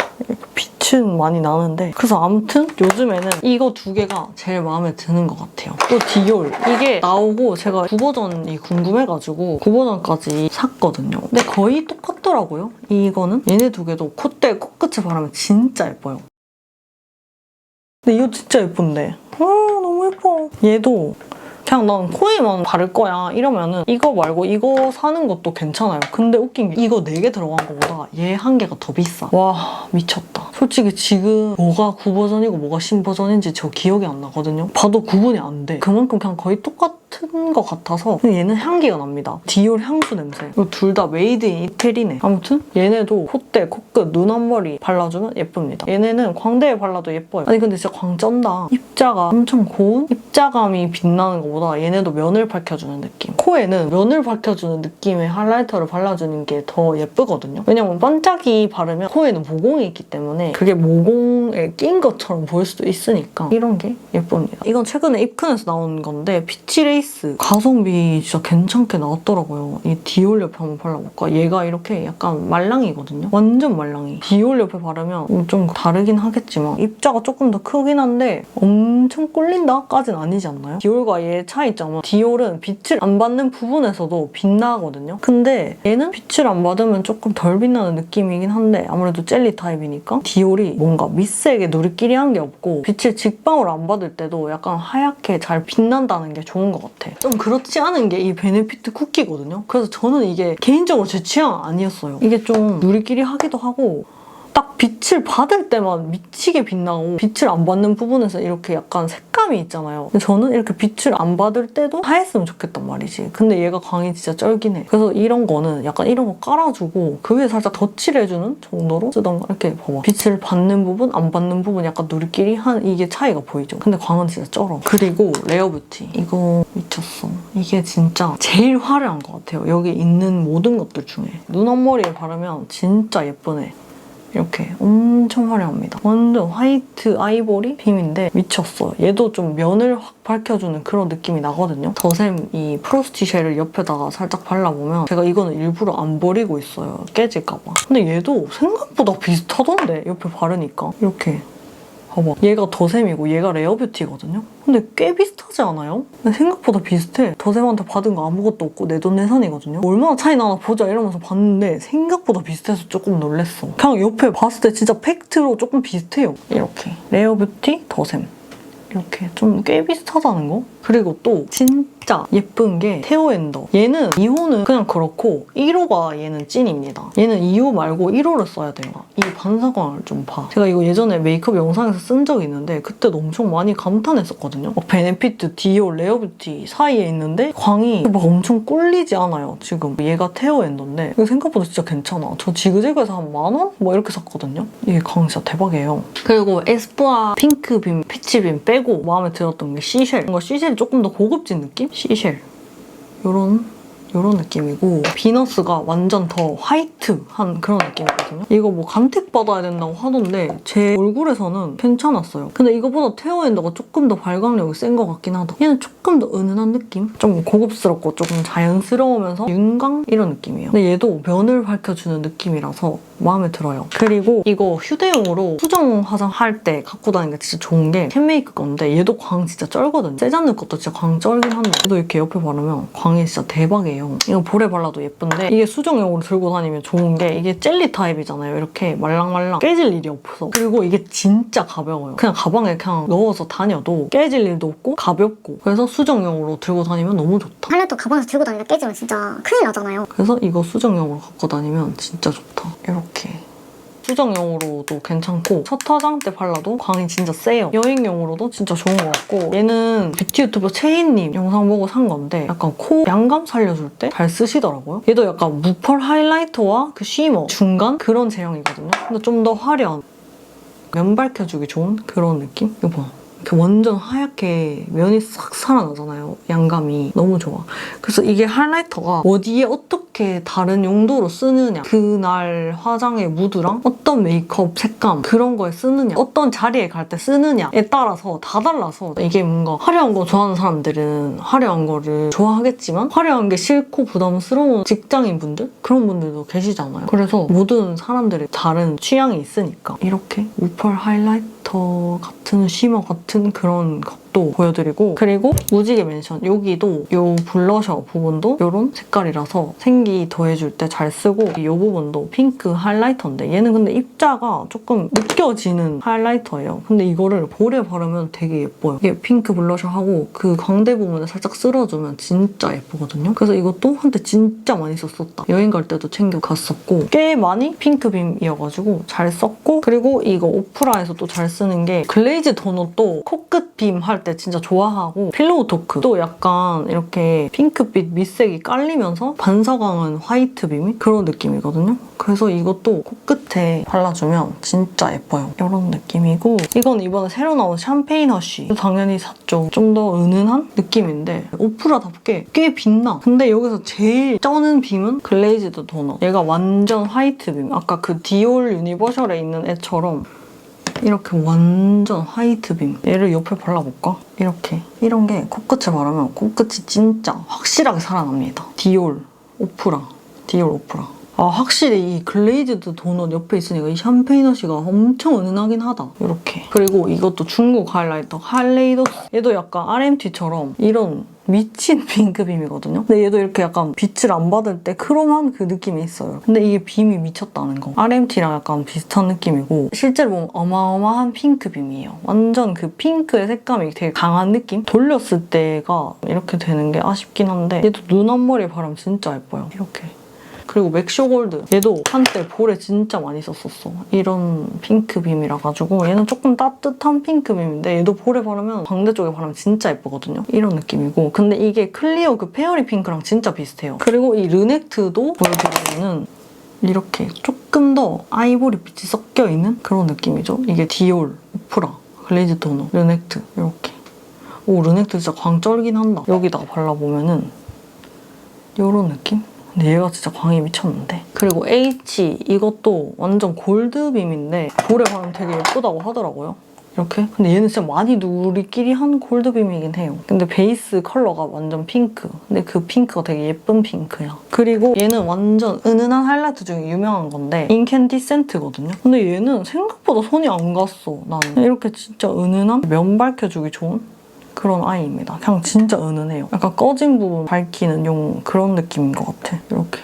빛은 많이 나는데 그래서 아무튼 요즘에는 이거 두 개가 제일 마음에 드는 것 같아요. 또 디올 이게 나오고 제가 9버전이 궁금해가지고 9버전까지 샀거든요. 근데 거의 똑같더라고요. 이거는 얘네 두 개도 콧대 코끝에 바르면 진짜 예뻐요. 근데 이거 진짜 예쁜데 너무 예뻐. 얘도 그냥 난 코에만 바를 거야 이러면은 이거 말고 이거 사는 것도 괜찮아요. 근데 웃긴 게 이거 4개 들어간 거보다 얘 1개가 더 비싸. 와 미쳤다. 솔직히 지금 뭐가 9버전이고 뭐가 10버전인지 저 기억이 안 나거든요. 봐도 구분이 안 돼. 그만큼 그냥 거의 똑같은 것 같아서 근데 얘는 향기가 납니다. 디올 향수 냄새. 그리고 둘 다 메이드 인 이태리네. 아무튼 얘네도 콧대, 코끝, 눈 앞머리 발라주면 예쁩니다. 얘네는 광대에 발라도 예뻐요. 아니 근데 진짜 광 쩐다. 입자가 엄청 고운? 입자감이 빛나는 것보다 얘네도 면을 밝혀주는 느낌. 코에는 면을 밝혀주는 느낌의 하이라이터를 발라주는 게 더 예쁘거든요. 왜냐면 반짝이 바르면 코에는 모공이 있기 때문에 그게 모공에 낀 것처럼 보일 수도 있으니까 이런 게 예쁩니다. 이건 최근에 입큰에서 나온 건데 피치레이스 가성비 진짜 괜찮게 나왔더라고요. 이 디올 옆에 한번 발라볼까? 얘가 이렇게 약간 말랑이거든요. 완전 말랑이. 디올 옆에 바르면 좀 다르긴 하겠지만 입자가 조금 더 크긴 한데 엄청 꿀린다까진 아니지 않나요? 디올과 얘의 차이점은 디올은 빛을 안 받는 부분에서도 빛나거든요. 근데 얘는 빛을 안 받으면 조금 덜 빛나는 느낌이긴 한데 아무래도 젤리 타입이니까 디올이 뭔가 밑색에 누리끼리 한 게 없고 빛을 직방으로 안 받을 때도 약간 하얗게 잘 빛난다는 게 좋은 것 같아. 좀 그렇지 않은 게 이 베네피트 쿠키거든요. 그래서 저는 이게 개인적으로 제 취향 아니었어요. 이게 좀 누리끼리 하기도 하고 딱 빛을 받을 때만 미치게 빛나고 빛을 안 받는 부분에서 이렇게 약간 색감이 있잖아요. 근데 저는 이렇게 빛을 안 받을 때도 하였으면 좋겠단 말이지. 근데 얘가 광이 진짜 쩔긴 해. 그래서 이런 거는 약간 이런 거 깔아주고 그 위에 살짝 덧칠 해주는 정도로 쓰던가 이렇게 봐봐. 빛을 받는 부분, 안 받는 부분 약간 누리끼리 한 이게 차이가 보이죠. 근데 광은 진짜 쩔어. 그리고 레어뷰티. 이거 미쳤어. 이게 진짜 제일 화려한 것 같아요. 여기 있는 모든 것들 중에. 눈 앞머리에 바르면 진짜 예쁘네. 이렇게 엄청 화려합니다. 완전 화이트 아이보리 빔인데 미쳤어. 얘도 좀 면을 확 밝혀주는 그런 느낌이 나거든요. 더샘 이 프로스티 쉘을 옆에다가 살짝 발라보면 제가 이거는 일부러 안 버리고 있어요. 깨질까봐. 근데 얘도 생각보다 비슷하던데 옆에 바르니까. 이렇게 봐봐. 얘가 더샘이고 얘가 레어뷰티거든요? 근데 꽤 비슷하지 않아요? 근데 생각보다 비슷해. 더샘한테 받은 거 아무것도 없고 내돈내산이거든요? 얼마나 차이 나나 보자 이러면서 봤는데 생각보다 비슷해서 조금 놀랬어. 그냥 옆에 봤을 때 진짜 팩트로 조금 비슷해요. 이렇게. 레어뷰티, 더샘. 이렇게 좀 꽤 비슷하다는 거? 그리고 또 진짜 예쁜 게 테오엔더. 얘는 2호는 그냥 그렇고 1호가 얘는 찐입니다. 얘는 2호 말고 1호를 써야 돼요. 이 반사광을 좀 봐. 제가 이거 예전에 메이크업 영상에서 쓴 적이 있는데 그때도 엄청 많이 감탄했었거든요. 막 베네피트, 디올, 레어뷰티 사이에 있는데 광이 막 엄청 꿀리지 않아요. 지금 얘가 테오엔더인데 이거 생각보다 진짜 괜찮아. 저 지그재그에서 한 10,000원? 뭐 이렇게 샀거든요. 이게 광 진짜 대박이에요. 그리고 에스쁘아 핑크빔, 피치빔 빼고 마음에 들었던 게 시쉘. 뭔가 시쉘 조금 더 고급진 느낌? 시쉘. 요런 느낌이고 비너스가 완전 더 화이트한 그런 느낌이거든요. 이거 뭐 간택받아야 된다고 하던데 제 얼굴에서는 괜찮았어요. 근데 이거보다 테오엔더가 조금 더 발광력이 센 것 같긴 하다. 얘는 조금 더 은은한 느낌? 좀 고급스럽고 조금 자연스러우면서 윤광? 이런 느낌이에요. 근데 얘도 면을 밝혀주는 느낌이라서 마음에 들어요. 그리고 이거 휴대용으로 수정 화장할 때 갖고 다니는 게 진짜 좋은 게 캔메이크 건데 얘도 광 진짜 쩔거든요. 세잔느 것도 진짜 광 쩔긴 한데 얘도 이렇게 옆에 바르면 광이 진짜 대박이에요. 이거 볼에 발라도 예쁜데 이게 수정용으로 들고 다니면 좋은 게 이게 젤리 타입이잖아요. 이렇게 말랑말랑 깨질 일이 없어. 그리고 이게 진짜 가벼워요. 그냥 가방에 그냥 넣어서 다녀도 깨질 일도 없고 가볍고 그래서 수정용으로 들고 다니면 너무 좋다. 하이라이터 가방에서 들고 다니다 깨지면 진짜 큰일 나잖아요. 그래서 이거 수정용으로 갖고 다니면 진짜 좋다. 이렇게 수정용으로도 괜찮고 첫 화장 때 발라도 광이 진짜 세요. 여행용으로도 진짜 좋은 것 같고 얘는 뷰티 유튜버 채희님 영상 보고 산 건데 약간 코 양감 살려줄 때 잘 쓰시더라고요. 얘도 약간 무펄 하이라이터와 그 쉬머 중간 그런 제형이거든요. 근데 좀 더 화려한 면 밝혀주기 좋은 그런 느낌? 이거 봐. 이렇게 완전 하얗게 면이 싹 살아나잖아요. 양감이 너무 좋아. 그래서 이게 하이라이터가 어디에 어떻게 다른 용도로 쓰느냐, 그날 화장의 무드랑 어떤 메이크업 색감 그런 거에 쓰느냐, 어떤 자리에 갈 때 쓰느냐에 따라서 다 달라서 이게 뭔가 화려한 거 좋아하는 사람들은 화려한 거를 좋아하겠지만 화려한 게 싫고 부담스러운 직장인분들? 그런 분들도 계시잖아요. 그래서 모든 사람들이 다른 취향이 있으니까 이렇게 무펄 하이라이터 같은 쉬머 같은 그런 각도 보여드리고, 그리고 무지개 멘션 여기도 이 블러셔 부분도 이런 색깔이라서 생기 더해줄 때 잘 쓰고, 이 부분도 핑크 하이라이터인데 얘는 근데 입자가 조금 느껴지는 하이라이터예요. 근데 이거를 볼에 바르면 되게 예뻐요. 이게 핑크 블러셔하고 그 광대 부분에 살짝 쓸어주면 진짜 예쁘거든요. 그래서 이것도 한때 진짜 많이 썼었다. 여행 갈 때도 챙겨 갔었고 꽤 많이 핑크빔이어가지고 잘 썼고, 그리고 이거 오프라에서 또 잘 쓰는 게 글레이즈 도넛도 코끝 빔 할 때 진짜 좋아하고, 필로우 토크도 약간 이렇게 핑크빛 밑색이 깔리면서 반사광은 화이트 빔이 그런 느낌이거든요. 그래서 이것도 코끝에 발라주면 진짜 예뻐요. 이런 느낌이고, 이건 이번에 새로 나온 샴페인 허쉬 당연히 샀죠. 좀 더 은은한 느낌인데 오프라답게 꽤 빛나. 근데 여기서 제일 쩌는 빔은 글레이즈드 도넛. 얘가 완전 화이트 빔. 아까 그 디올 유니버셜에 있는 애처럼 이렇게 완전 화이트 빔. 얘를 옆에 발라볼까? 이렇게. 이런 게 코끝에 바르면 코끝이 진짜 확실하게 살아납니다. 디올 오프라. 디올 오프라. 아, 확실히 이 글레이즈드 도넛 옆에 있으니까 이 샴페인 허쉬가 엄청 은은하긴 하다. 이렇게. 그리고 이것도 중국 하이라이터 할레이도스. 얘도 약간 RMT처럼 이런 미친 핑크빔이거든요. 근데 얘도 이렇게 약간 빛을 안 받을 때 크롬한 그 느낌이 있어요. 근데 이게 빔이 미쳤다는 거. RMT랑 약간 비슷한 느낌이고, 실제로 보면 어마어마한 핑크빔이에요. 완전 그 핑크의 색감이 되게 강한 느낌? 돌렸을 때가 이렇게 되는 게 아쉽긴 한데, 얘도 눈 앞머리에 바르면 진짜 예뻐요. 이렇게. 그리고 맥쇼골드. 얘도 한때 볼에 진짜 많이 썼었어. 이런 핑크빔이라 가지고 얘는 조금 따뜻한 핑크빔인데 얘도 볼에 바르면 광대 쪽에 바르면 진짜 예쁘거든요. 이런 느낌이고, 근데 이게 클리오 그 페어리 핑크랑 진짜 비슷해요. 그리고 이 르넥트도 보여드리면은 이렇게 조금 더 아이보리 빛이 섞여있는 그런 느낌이죠. 이게 디올, 오프라, 글레이즈 토너, 르넥트 이렇게. 오, 르넥트 진짜 광 쩔긴 한다. 여기다가 발라보면은 이런 느낌? 근데 얘가 진짜 광이 미쳤는데. 그리고 H 이것도 완전 골드빔인데 볼에 바르면 되게 예쁘다고 하더라고요. 이렇게. 근데 얘는 진짜 많이 누리끼리 한 골드빔이긴 해요. 근데 베이스 컬러가 완전 핑크. 근데 그 핑크가 되게 예쁜 핑크야. 그리고 얘는 완전 은은한 하이라이트 중에 유명한 건데 인캔디센트거든요. 근데 얘는 생각보다 손이 안 갔어, 나는. 이렇게 진짜 은은한 면 밝혀주기 좋은 그런 아이입니다. 그냥 진짜 은은해요. 약간 꺼진 부분 밝히는 용 그런 느낌인 것 같아. 이렇게.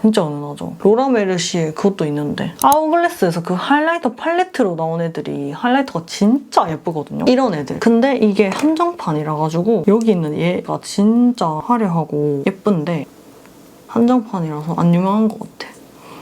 진짜 은은하죠. 로라메르시에 그것도 있는데 아웃글래스에서 그 하이라이터 팔레트로 나온 애들이 하이라이터가 진짜 예쁘거든요. 이런 애들. 근데 이게 한정판이라 가지고 여기 있는 얘가 진짜 화려하고 예쁜데 한정판이라서 안 유명한 것 같아.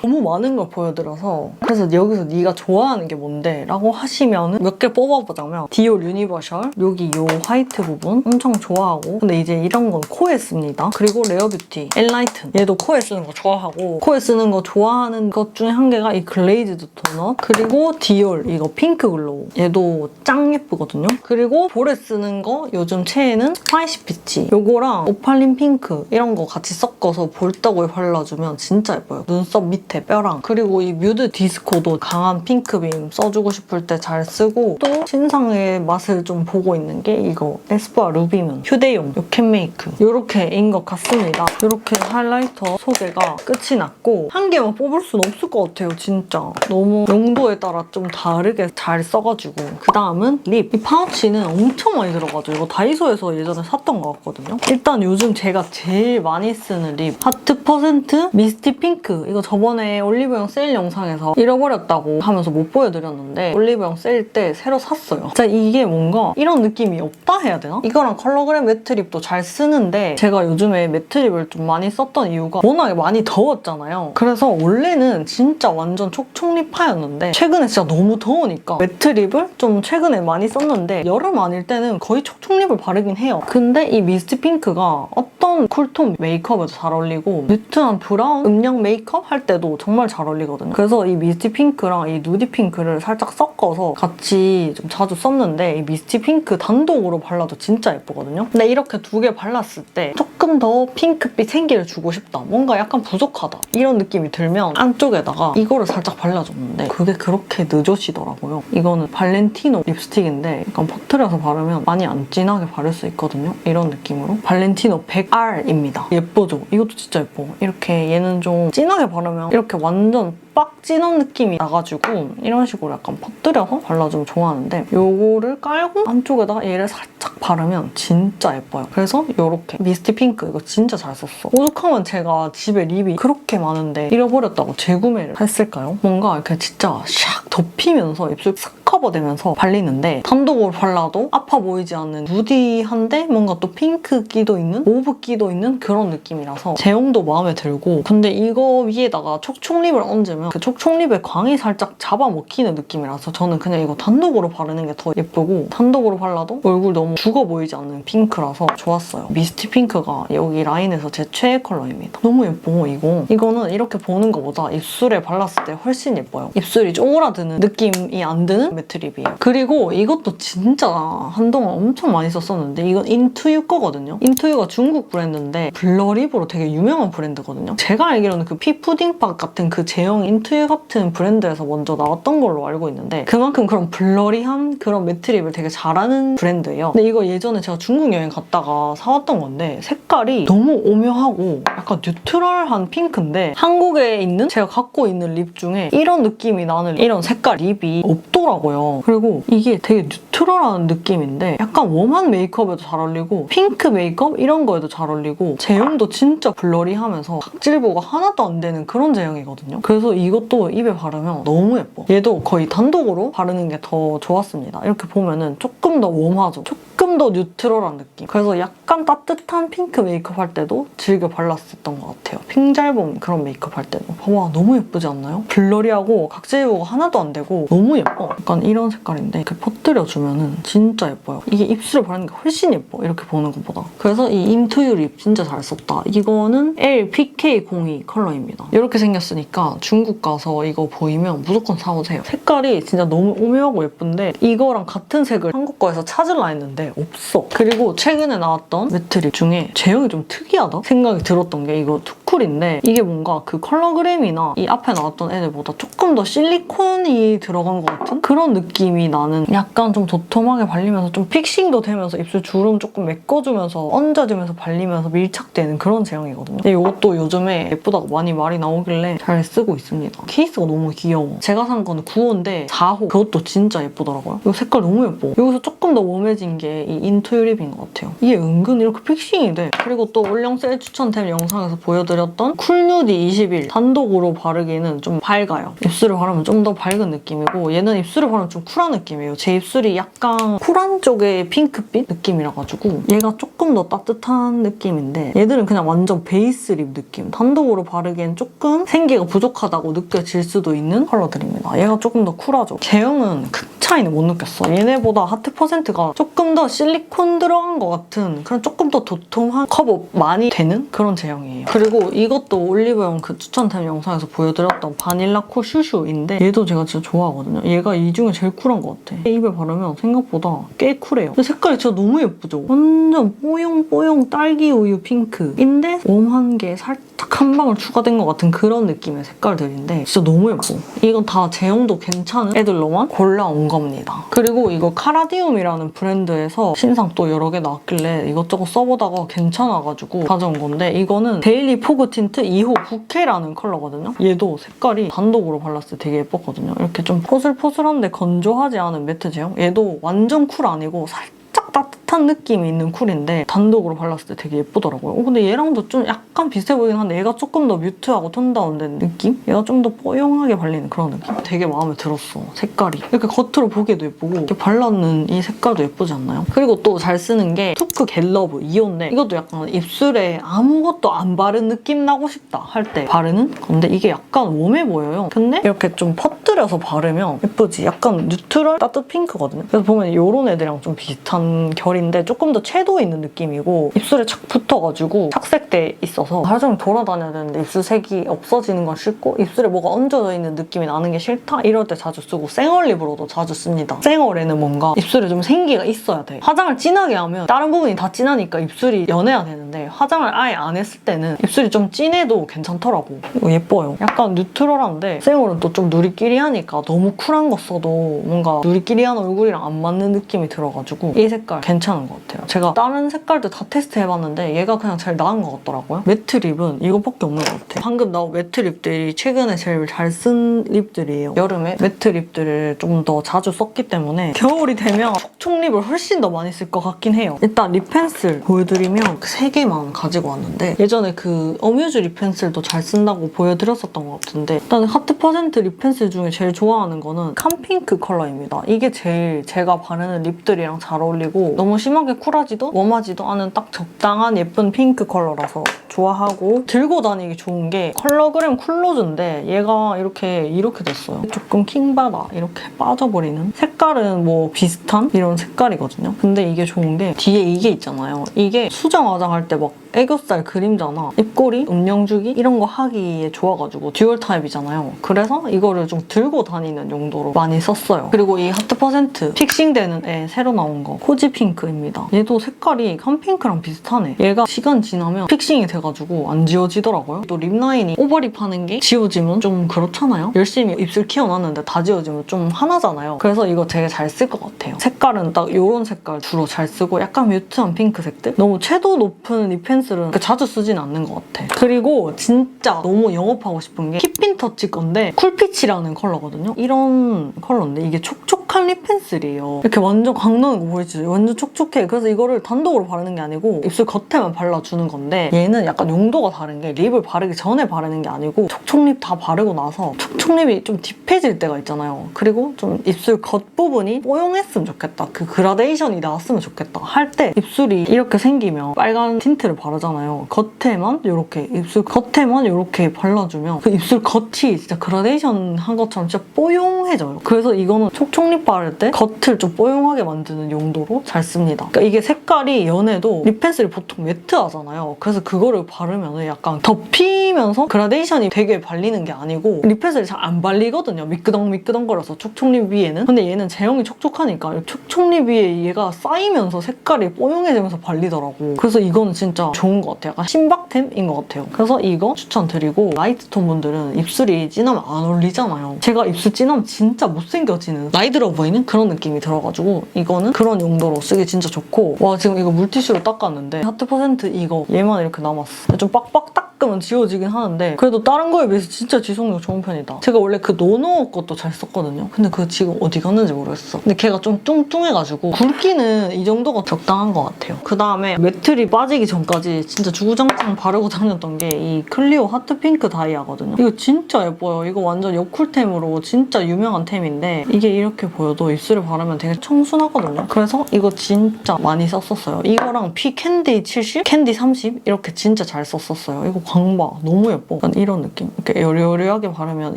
너무 많은 걸 보여드려서, 그래서 여기서 네가 좋아하는 게 뭔데? 라고 하시면 몇 개 뽑아보자면 디올 유니버셜, 여기 요 화이트 부분 엄청 좋아하고, 근데 이제 이런 건 코에 씁니다. 그리고 레어뷰티, 엔라이튼 얘도 코에 쓰는 거 좋아하고, 코에 쓰는 거 좋아하는 것 중에 한 개가 이 글레이즈드 토너, 그리고 디올 이거 핑크 글로우 얘도 짱 예쁘거든요. 그리고 볼에 쓰는 거 요즘 최애는 스파이시 피치 요거랑 오팔린 핑크 이런 거 같이 섞어서 볼따구에 발라주면 진짜 예뻐요. 눈썹 밑에 뼈랑. 그리고 이 뮤드 디스코도 강한 핑크빔 써주고 싶을 때 잘 쓰고, 또 신상의 맛을 좀 보고 있는 게 이거 에스쁘아 루비문 휴대용 요 캔메이크 요렇게인 것 같습니다. 요렇게 하이라이터 소개가 끝이 났고, 한 개만 뽑을 수는 없을 것 같아요. 진짜 너무 용도에 따라 좀 다르게 잘 써가지고. 그 다음은 립. 이 파우치는 엄청 많이 들어가죠. 이거 다이소에서 예전에 샀던 것 같거든요. 일단 요즘 제가 제일 많이 쓰는 립 하트 퍼센트 미스티 핑크. 이거 저번에 저번에 올리브영 세일 영상에서 잃어버렸다고 하면서 못 보여드렸는데 올리브영 세일 때 새로 샀어요. 진짜 이게 뭔가 이런 느낌이 없다 해야 되나? 이거랑 컬러그램 매트립도 잘 쓰는데 제가 요즘에 매트립을 좀 많이 썼던 이유가 워낙에 많이 더웠잖아요. 그래서 원래는 진짜 완전 촉촉립파였는데 최근에 진짜 너무 더우니까 매트립을 좀 최근에 많이 썼는데 여름 아닐 때는 거의 촉촉립을 바르긴 해요. 근데 이 미스트 핑크가 어떤 쿨톤 메이크업에도 잘 어울리고 뮤트한 브라운 음영 메이크업 할 때도 정말 잘 어울리거든요. 그래서 이 미스트 핑크랑 이 누디 핑크를 살짝 섞어서 같이 좀 자주 썼는데 이 미스트 핑크 단독으로 발라도 진짜 예쁘거든요. 근데 이렇게 두 개 발랐을 때 조금 더 핑크빛 생기를 주고 싶다. 뭔가 약간 부족하다. 이런 느낌이 들면 안쪽에다가 이거를 살짝 발라줬는데 그게 그렇게 늦어지더라고요. 이거는 발렌티노 립스틱인데 약간 퍼트려서 바르면 많이 안 진하게 바를 수 있거든요. 이런 느낌으로. 발렌티노 100R입니다. 예쁘죠? 이것도 진짜 예뻐. 이렇게 얘는 좀 진하게 바르면 이렇게 완전 빡 진한 느낌이 나가지고 이런 식으로 약간 퍼뜨려서 발라주면 좋아하는데 요거를 깔고 안쪽에다가 얘를 살짝 바르면 진짜 예뻐요. 그래서 요렇게 미스트 핑크 이거 진짜 잘 썼어. 오죽하면 제가 집에 립이 그렇게 많은데 잃어버렸다고 재구매를 했을까요? 뭔가 이렇게 진짜 샥 덮이면서 입술 싹 커버되면서 발리는데 단독으로 발라도 아파 보이지 않는 누디한데 뭔가 또 핑크기도 있는 모브기도 있는 그런 느낌이라서 제형도 마음에 들고 근데 이거 위에다가 촉촉립을 얹으면 그 촉촉립의 광이 살짝 잡아먹히는 느낌이라서 저는 그냥 이거 단독으로 바르는 게 더 예쁘고 단독으로 발라도 얼굴 너무 죽어 보이지 않는 핑크라서 좋았어요. 미스트 핑크가 여기 라인에서 제 최애 컬러입니다. 너무 예뻐 이거. 이거는 이렇게 보는 것보다 입술에 발랐을 때 훨씬 예뻐요. 입술이 쪼그라드는 느낌이 안 드는 매트립이에요. 그리고 이것도 진짜 한동안 엄청 많이 썼었는데 이건 인투유 거거든요. 인투유가 중국 브랜드인데 블러립으로 되게 유명한 브랜드거든요. 제가 알기로는 그 피푸딩팍 같은 그 제형 인투유 같은 브랜드에서 먼저 나왔던 걸로 알고 있는데 그만큼 그런 블러리한 그런 매트립을 되게 잘하는 브랜드예요. 근데 이거 예전에 제가 중국 여행 갔다가 사왔던 건데 색깔이 너무 오묘하고 약간 뉴트럴한 핑크인데 한국에 있는 제가 갖고 있는 립 중에 이런 느낌이 나는 이런 색깔 립이 없더라고요. 그리고 이게 되게 뉴트럴한 느낌인데 약간 웜한 메이크업에도 잘 어울리고 핑크 메이크업 이런 거에도 잘 어울리고 제형도 진짜 블러리하면서 각질보가 하나도 안 되는 그런 제형이거든요. 그래서 이것도 입에 바르면 너무 예뻐. 얘도 거의 단독으로 바르는 게 더 좋았습니다. 이렇게 보면은 조금 더 웜하죠? 조금 더 뉴트럴한 느낌. 그래서 약간 따뜻한 핑크 메이크업 할 때도 즐겨 발랐었던 것 같아요. 핑잘봄 그런 메이크업 할 때도. 봐봐, 너무 예쁘지 않나요? 블러리하고 각질보가 하나도 안 되고 너무 예뻐. 약간 이런 색깔인데 이렇게 퍼뜨려주면은 진짜 예뻐요. 이게 입술에 바르는 게 훨씬 예뻐. 이렇게 보는 것보다. 그래서 이 인투유 립 진짜 잘 썼다. 이거는 LPK02 컬러입니다. 이렇게 생겼으니까 중국 가서 이거 보이면 무조건 사오세요. 색깔이 진짜 너무 오묘하고 예쁜데 이거랑 같은 색을 한국 거에서 찾으려 했는데 없어. 그리고 최근에 나왔던 매트립 중에 제형이 좀 특이하다 생각이 들었던 게 이거 투쿨인데 이게 뭔가 그 컬러그램이나 이 앞에 나왔던 애들보다 조금 더 실리콘이 들어간 것 같은 그런 느낌이 나는 약간 좀 도톰하게 발리면서 좀 픽싱도 되면서 입술 주름 조금 메꿔주면서 얹어주면서 발리면서 밀착되는 그런 제형이거든요. 근데 이것도 요즘에 예쁘다고 많이 말이 나오길래 잘 쓰고 있습니다. 케이스가 너무 귀여워. 제가 산 거는 9호인데 4호 그것도 진짜 예쁘더라고요. 이거 색깔 너무 예뻐. 여기서 조금 더 웜해진 게 이 인투유 립인 것 같아요. 이게 은근 이렇게 픽싱이 돼. 그리고 또 올영 세일 추천템 영상에서 보여드렸던 쿨누디 21 단독으로 바르기는 좀 밝아요. 입술을 바르면 좀 더 밝은 느낌이고 얘는 입술을 바르면 좀 쿨한 느낌이에요. 제 입술이 약간 쿨한 쪽의 핑크빛 느낌이라 가지고 얘가 조금 더 따뜻한 느낌인데 얘들은 그냥 완전 베이스 립 느낌. 단독으로 바르기엔 조금 생기가 부족하다고 느껴질 수도 있는 컬러들입니다. 얘가 조금 더 쿨하죠. 제형은 큰 차이는 못 느꼈어. 얘네보다 하트 퍼센트가 조금 더 실리콘 들어간 것 같은 그런 조금 더 도톰한 커버 많이 되는 그런 제형이에요. 그리고 이것도 올리브영 그 추천템 영상에서 보여드렸던 바닐라 쿨 슈슈인데 얘도 제가 진짜 좋아하거든요. 얘가 이 중에 제일 쿨한 것 같아. 입에 바르면 생각보다 꽤 쿨해요. 근데 색깔이 진짜 너무 예쁘죠? 완전 뽀용뽀용 딸기 우유 핑크인데 웜한 게 살짝 한 방울 추가된 것 같은 그런 느낌의 색깔들인데 진짜 너무 예뻐. 이건 다 제형도 괜찮은 애들로만 골라온 겁니다. 그리고 이거 카라디움이라는 브랜드에서 신상 또 여러 개 나왔길래 이것저것 써보다가 괜찮아가지고 가져온 건데 이거는 데일리 포그 틴트 2호 부케라는 컬러거든요. 얘도 색깔이 단독으로 발랐을 때 되게 예뻤거든요. 이렇게 좀 포슬포슬한데 건조하지 않은 매트 제형. 얘도 완전 쿨 아니고 살짝 따뜻한 비슷한 느낌이 있는 쿨인데 단독으로 발랐을 때 되게 예쁘더라고요. 근데 얘랑도 좀 약간 비슷해 보이긴 한데 얘가 조금 더 뮤트하고 톤 다운된 느낌? 얘가 좀 더 뽀용하게 발리는 그런 느낌? 되게 마음에 들었어. 색깔이. 이렇게 겉으로 보기에도 예쁘고 이렇게 발랐는 이 색깔도 예쁘지 않나요? 그리고 또 잘 쓰는 게 투크 겟러브 2호인데 이것도 약간 입술에 아무것도 안 바른 느낌 나고 싶다 할 때 바르는 건데 이게 약간 웜해 보여요. 근데 이렇게 좀 퍼뜨려서 바르면 예쁘지? 약간 뉴트럴 따뜻 핑크거든요. 그래서 보면 이런 애들이랑 좀 비슷한 결인데 조금 더 채도 있는 느낌이고 입술에 착 붙어가지고 착색돼 있어서 하루 종일 돌아다녀야 되는데 입술색이 없어지는 건 싫고 입술에 뭐가 얹어져 있는 느낌이 나는 게 싫다? 이럴 때 자주 쓰고 생얼립으로도 자주 씁니다. 생얼에는 뭔가 입술에 좀 생기가 있어야 돼. 화장을 진하게 하면 다른 부분이 다 진하니까 입술이 연해야 되는데 화장을 아예 안 했을 때는 입술이 좀 진해도 괜찮더라고. 이거 예뻐요. 약간 뉴트럴한데 생얼은 또 좀 누리끼리하니까 너무 쿨한 거 써도 뭔가 누리끼리한 얼굴이랑 안 맞는 느낌이 들어가지고 이 색깔 괜찮은 것 같아요. 제가 다른 색깔들 다 테스트해봤는데 얘가 그냥 제일 나은 것 같더라고요. 매트 립은 이거밖에 없는 것 같아요. 방금 나온 매트 립들이 최근에 제일 잘 쓴 립들이에요. 여름에 매트 립들을 좀 더 자주 썼기 때문에 겨울이 되면 촉촉 립을 훨씬 더 많이 쓸 것 같긴 해요. 일단 립 펜슬 보여드리면 3개만 가지고 왔는데 예전에 그 어뮤즈 립 펜슬도 잘 쓴다고 보여드렸었던 것 같은데 일단 하트 퍼센트 립 펜슬 중에 제일 좋아하는 거는 캄핑크 컬러입니다. 이게 제일 제가 바르는 립들이랑 잘 어울리고 너무 심하게 쿨하지도 웜하지도 않은 딱 적당한 예쁜 핑크 컬러라서 좋아하고 들고 다니기 좋은 게 컬러그램 쿨로즈인데 얘가 이렇게 됐어요. 조금 킹받아 이렇게 빠져버리는 색깔은 뭐 비슷한 이런 색깔이거든요. 근데 이게 좋은 게 뒤에 이게 있잖아요. 이게 수정 화장할 때 막 애교살 그림자나 입꼬리, 음영주기 이런 거 하기에 좋아가지고 듀얼 타입이잖아요. 그래서 이거를 좀 들고 다니는 용도로 많이 썼어요. 그리고 이 하트 퍼센트 픽싱되는 애 새로 나온 거 코지 핑크입니다. 얘도 색깔이 캄핑크랑 비슷하네. 얘가 시간 지나면 픽싱이 돼가지고 안 지워지더라고요. 또 립라인이 오버립 하는 게 지워지면 좀 그렇잖아요. 열심히 입술 키워놨는데 다 지워지면 좀 화나잖아요. 그래서 이거 되게 잘 쓸 것 같아요. 색깔은 딱 이런 색깔 주로 잘 쓰고 약간 뮤트한 핑크색들? 너무 채도 높은 립 펜슬은 자주 쓰진 않는 것 같아. 그리고 진짜 너무 영업하고 싶은 게 힙핀 터치 건데 쿨피치라는 컬러거든요. 이런 컬러인데 이게 촉촉한 립 펜슬이에요. 이렇게 완전 광나는 거 보이시죠? 완전 촉촉해. 그래서 이거를 단독으로 바르는 게 아니고 입술 겉에만 발라주는 건데 얘는 약간 용도가 다른 게 립을 바르기 전에 바르는 게 아니고 촉촉립 다 바르고 나서 촉촉립이 좀 딥해질 때가 있잖아요. 그리고 좀 입술 겉부분이 뽀용했으면 좋겠다. 그 그라데이션이 나왔으면 좋겠다. 할 때 입술이 이렇게 생기면 빨간 틴트를 바르잖아요. 겉에만 이렇게 입술 겉에만 이렇게 발라주면 그 입술 겉이 진짜 그라데이션 한 것처럼 진짜 뽀용해져요. 그래서 이거는 촉촉립 바를 때 겉을 좀 뽀용하게 만드는 용도로 잘 씁니다. 그러니까 이게 색깔이 연해도 립 펜슬이 보통 매트하잖아요. 그래서 그거를 바르면 약간 덮이면서 그라데이션이 되게 발리는 게 아니고 립 펜슬이 잘 안 발리거든요. 미끄덩미끄덩거려서 촉촉립 위에는. 근데 얘는 제형이 촉촉하니까 촉촉립 위에 얘가 쌓이면서 색깔이 뽀용해지면서 발리더라고. 그래서 이거는 진짜 좋은 것 같아요. 약간 신박템인 것 같아요. 그래서 이거 추천드리고 라이트톤 분들은 입술이 진하면 안 어울리잖아요. 제가 입술 진하면 진짜 못생겨지는 나이 들어 보이는 그런 느낌이 들어가지고 이거는 그런 용도로 쓰기 진짜 좋고 와 지금 이거 물티슈로 닦았는데 하트 퍼센트 이거 얘만 이렇게 남았어. 좀 빡빡 닦으면 지워지긴 하는데 그래도 다른 거에 비해서 진짜 지속력 좋은 편이다. 제가 원래 그 노노 것도 잘 썼거든요. 근데 그거 지금 어디 갔는지 모르겠어. 근데 걔가 좀 뚱뚱해가지고 굵기는 이 정도가 적당한 것 같아요. 그 다음에 매트리 빠지기 전까지 진짜 주구장창 바르고 다녔던 게 이 클리오 하트 핑크 다이아거든요. 이거 진짜 예뻐요. 이거 완전 여쿨템으로 진짜 유명한 템인데 이게 이렇게 보여도 입술에 바르면 되게 청순하거든요. 그래서 이거 진짜 많이 썼었어요. 이거랑 피 캔디 70, 캔디 30 이렇게 진짜 잘 썼었어요. 이거 광바 너무 예뻐. 약간 이런 느낌. 이렇게 여리여리하게 바르면